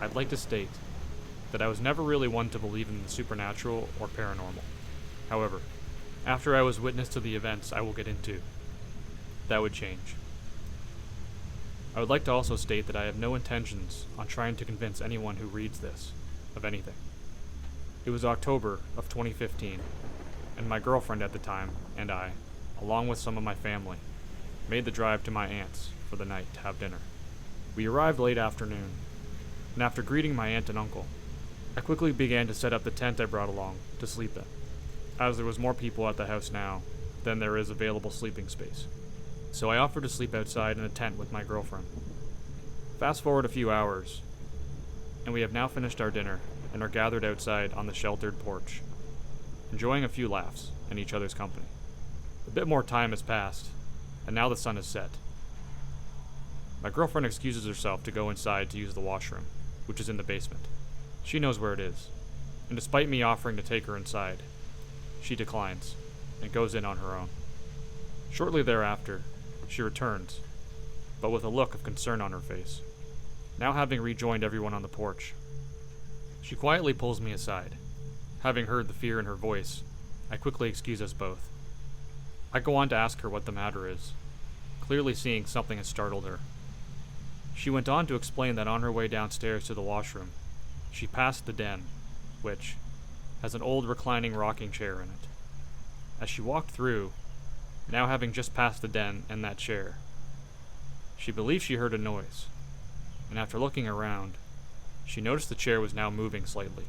I'd like to state that I was never really one to believe in the supernatural or paranormal. However, after I was witness to the events I will get into, that would change. I would like to also state that I have no intentions on trying to convince anyone who reads this of anything. It was October of 2015, and my girlfriend at the time and I, along with some of my family, made the drive to my aunt's for the night to have dinner. We arrived late afternoon, and after greeting my aunt and uncle, I quickly began to set up the tent I brought along to sleep in, as there was more people at the house now than there is available sleeping space. So I offered to sleep outside in a tent with my girlfriend. Fast forward a few hours, and we have now finished our dinner and are gathered outside on the sheltered porch, enjoying a few laughs and each other's company. A bit more time has passed, and now the sun is set. My girlfriend excuses herself to go inside to use the washroom, which is in the basement. She knows where it is, and despite me offering to take her inside, she declines and goes in on her own. Shortly thereafter, she returns, but with a look of concern on her face. Now having rejoined everyone on the porch, she quietly pulls me aside. Having heard the fear in her voice, I quickly excuse us both. I go on to ask her what the matter is, clearly seeing something has startled her. She went on to explain that on her way downstairs to the washroom, she passed the den, which has an old reclining rocking chair in it. As she walked through, now having just passed the den and that chair, she believed she heard a noise, and after looking around, she noticed the chair was now moving slightly,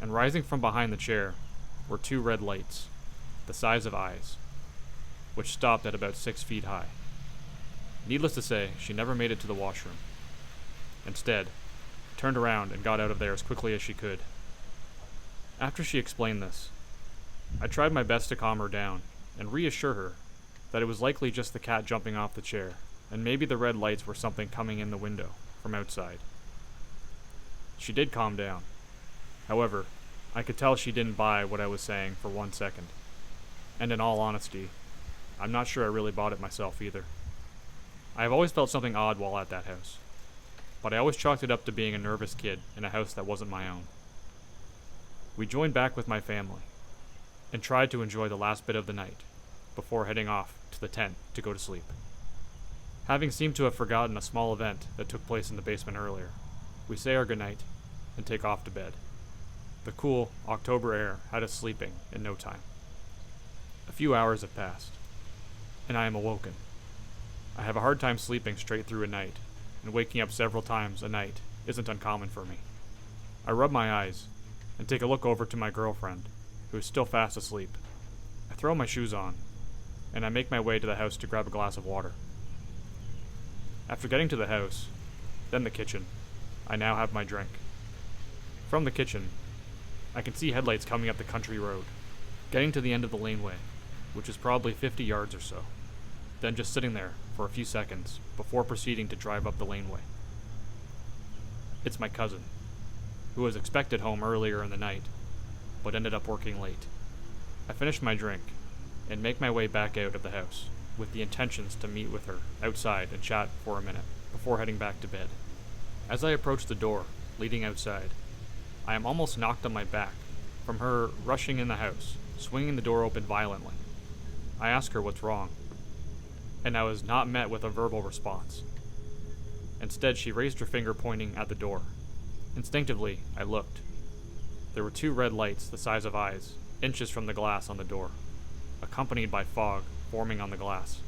and rising from behind the chair were two red lights, the size of eyes, which stopped at about 6 feet high. Needless to say, she never made it to the washroom. Instead, turned around and got out of there as quickly as she could. After she explained this, I tried my best to calm her down and reassure her that it was likely just the cat jumping off the chair, and maybe the red lights were something coming in the window from outside. She did calm down. However, I could tell she didn't buy what I was saying for 1 second. And in all honesty, I'm not sure I really bought it myself either. I have always felt something odd while at that house, but I always chalked it up to being a nervous kid in a house that wasn't my own. We joined back with my family, and tried to enjoy the last bit of the night, before heading off to the tent to go to sleep. Having seemed to have forgotten a small event that took place in the basement earlier, we say our goodnight and take off to bed. The cool October air had us sleeping in no time. A few hours have passed, and I am awoken. I have a hard time sleeping straight through a night, and waking up several times a night isn't uncommon for me. I rub my eyes and take a look over to my girlfriend, who is still fast asleep. I throw my shoes on, and I make my way to the house to grab a glass of water. After getting to the house, then the kitchen, I now have my drink. From the kitchen, I can see headlights coming up the country road, getting to the end of the laneway, which is probably 50 yards or so, then just sitting there for a few seconds before proceeding to drive up the laneway. It's my cousin, who was expected home earlier in the night, but ended up working late. I finish my drink and make my way back out of the house, with the intentions to meet with her outside and chat for a minute before heading back to bed. As I approach the door leading outside, I am almost knocked on my back from her rushing in the house, swinging the door open violently. I ask her what's wrong, and I was not met with a verbal response. Instead, she raised her finger pointing at the door. Instinctively, I looked. There were two red lights the size of eyes, inches from the glass on the door, accompanied by fog forming on the glass,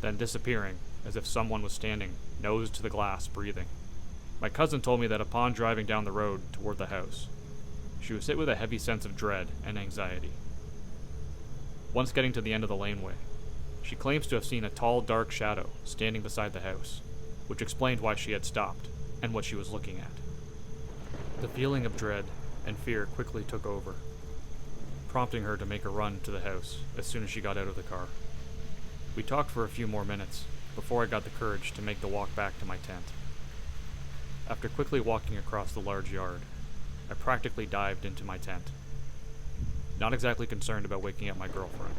then disappearing as if someone was standing nose to the glass, breathing. My cousin told me that upon driving down the road toward the house, she was hit with a heavy sense of dread and anxiety. Once getting to the end of the laneway, she claims to have seen a tall, dark shadow standing beside the house, which explained why she had stopped and what she was looking at. The feeling of dread and fear quickly took over, prompting her to make a run to the house as soon as she got out of the car. We talked for a few more minutes before I got the courage to make the walk back to my tent. After quickly walking across the large yard, I practically dived into my tent, not exactly concerned about waking up my girlfriend,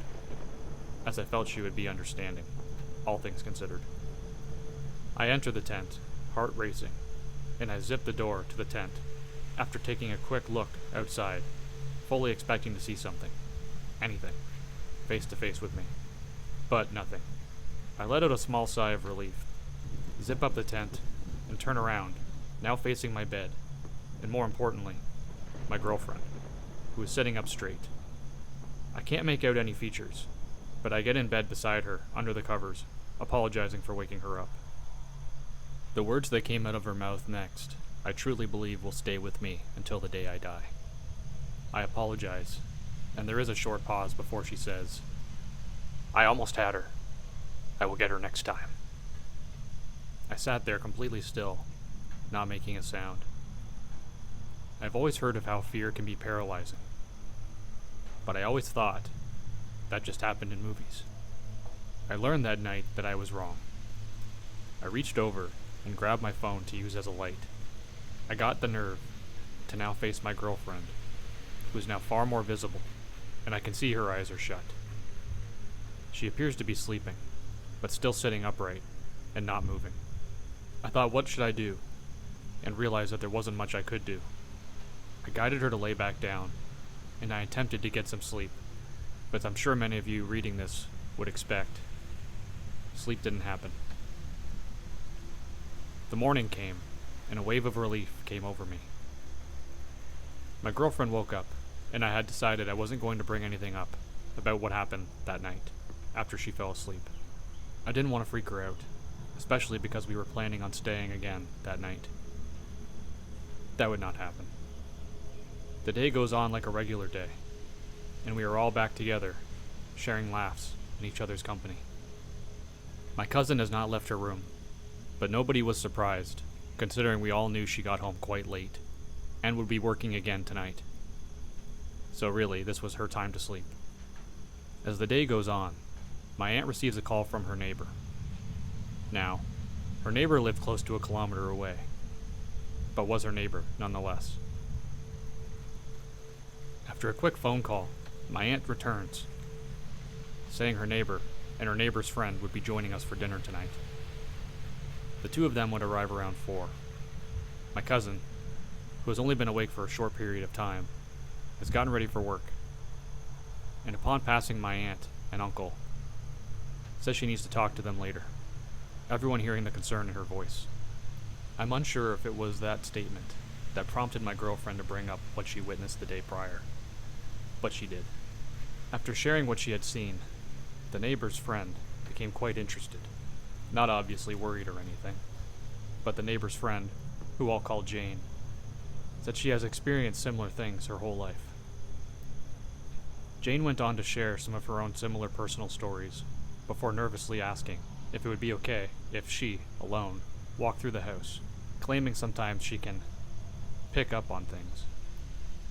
as I felt she would be understanding, all things considered. I entered the tent, heart racing, and I zipped the door to the tent after taking a quick look outside, fully expecting to see something, anything, face to face with me. But nothing. I let out a small sigh of relief, zip up the tent, and turn around, now facing my bed, and more importantly, my girlfriend, who is sitting up straight. I can't make out any features, but I get in bed beside her, under the covers, apologizing for waking her up. The words that came out of her mouth next, I truly believe will stay with me until the day I die. I apologize, and there is a short pause before she says, "I almost had her. I will get her next time." I sat there completely still, not making a sound. I've always heard of how fear can be paralyzing, but I always thought that just happened in movies. I learned that night that I was wrong. I reached over and grabbed my phone to use as a light. I got the nerve to now face my girlfriend, who is now far more visible, and I can see her eyes are shut. She appears to be sleeping, but still sitting upright and not moving. I thought, what should I do? And realized that there wasn't much I could do. I guided her to lay back down, and I attempted to get some sleep, but as I'm sure many of you reading this would expect, sleep didn't happen. The morning came, and a wave of relief came over me. My girlfriend woke up, and I had decided I wasn't going to bring anything up about what happened that night after she fell asleep. I didn't want to freak her out, especially because we were planning on staying again that night. That would not happen. The day goes on like a regular day, and we are all back together, sharing laughs in each other's company. My cousin has not left her room, but nobody was surprised, considering we all knew she got home quite late, and would be working again tonight. So really, this was her time to sleep. As the day goes on, my aunt receives a call from her neighbor. Now, her neighbor lived close to 1 kilometer away, but was her neighbor nonetheless. After a quick phone call, my aunt returns, saying her neighbor and her neighbor's friend would be joining us for dinner tonight. The two of them would arrive around 4. My cousin, who has only been awake for a short period of time, has gotten ready for work, and upon passing my aunt and uncle, says she needs to talk to them later, everyone hearing the concern in her voice. I'm unsure if it was that statement that prompted my girlfriend to bring up what she witnessed the day prior, but she did. After sharing what she had seen, the neighbor's friend became quite interested, not obviously worried or anything, but the neighbor's friend, who I'll call Jane, said she has experienced similar things her whole life. Jane went on to share some of her own similar personal stories, before nervously asking if it would be okay if she, alone, walked through the house, claiming sometimes she can pick up on things.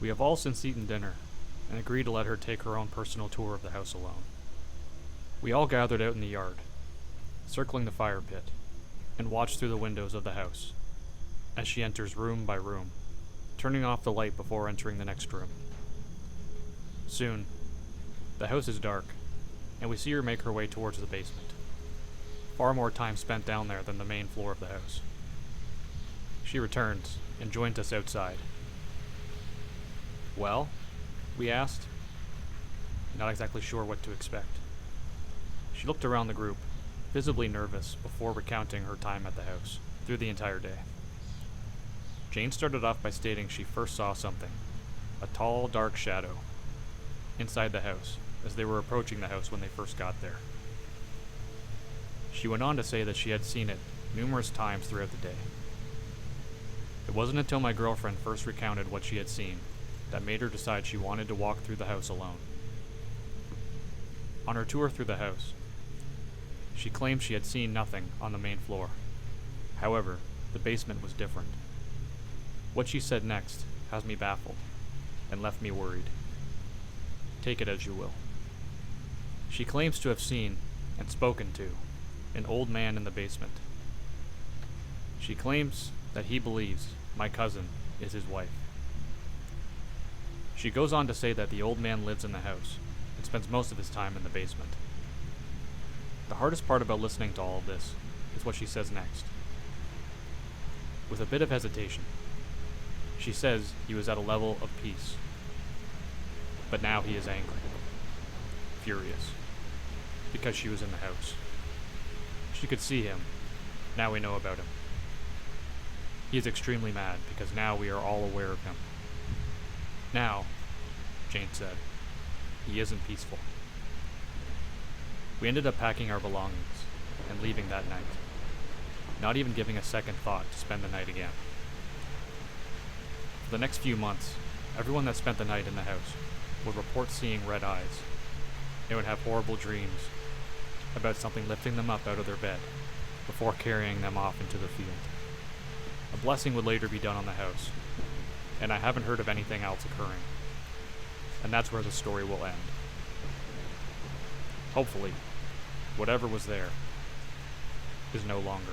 We have all since eaten dinner, and agreed to let her take her own personal tour of the house alone. We all gathered out in the yard, circling the fire pit, and watched through the windows of the house, as she enters room by room, turning off the light before entering the next room. Soon, the house is dark, and we see her make her way towards the basement. Far more time spent down there than the main floor of the house. She returns and joins us outside. "Well?" we asked, not exactly sure what to expect. She looked around the group, visibly nervous before recounting her time at the house through the entire day. Jane started off by stating she first saw something, a tall, dark shadow, inside the house as they were approaching the house when they first got there. She went on to say that she had seen it numerous times throughout the day. It wasn't until my girlfriend first recounted what she had seen that made her decide she wanted to walk through the house alone. On her tour through the house, she claimed she had seen nothing on the main floor. However, the basement was different. What she said next has me baffled and left me worried. Take it as you will. She claims to have seen and spoken to an old man in the basement. She claims that he believes my cousin is his wife. She goes on to say that the old man lives in the house and spends most of his time in the basement. The hardest part about listening to all of this is what she says next. With a bit of hesitation, she says he was at a level of peace, but now he is angry, furious, because she was in the house. She could see him. Now we know about him. He is extremely mad because now we are all aware of him. Now, Jane said, he isn't peaceful. We ended up packing our belongings and leaving that night, not even giving a second thought to spend the night again. For the next few months, everyone that spent the night in the house would report seeing red eyes. They would have horrible dreams about something lifting them up out of their bed before carrying them off into the field. A blessing would later be done on the house, and I haven't heard of anything else occurring. And that's where the story will end. Hopefully, whatever was there is no longer.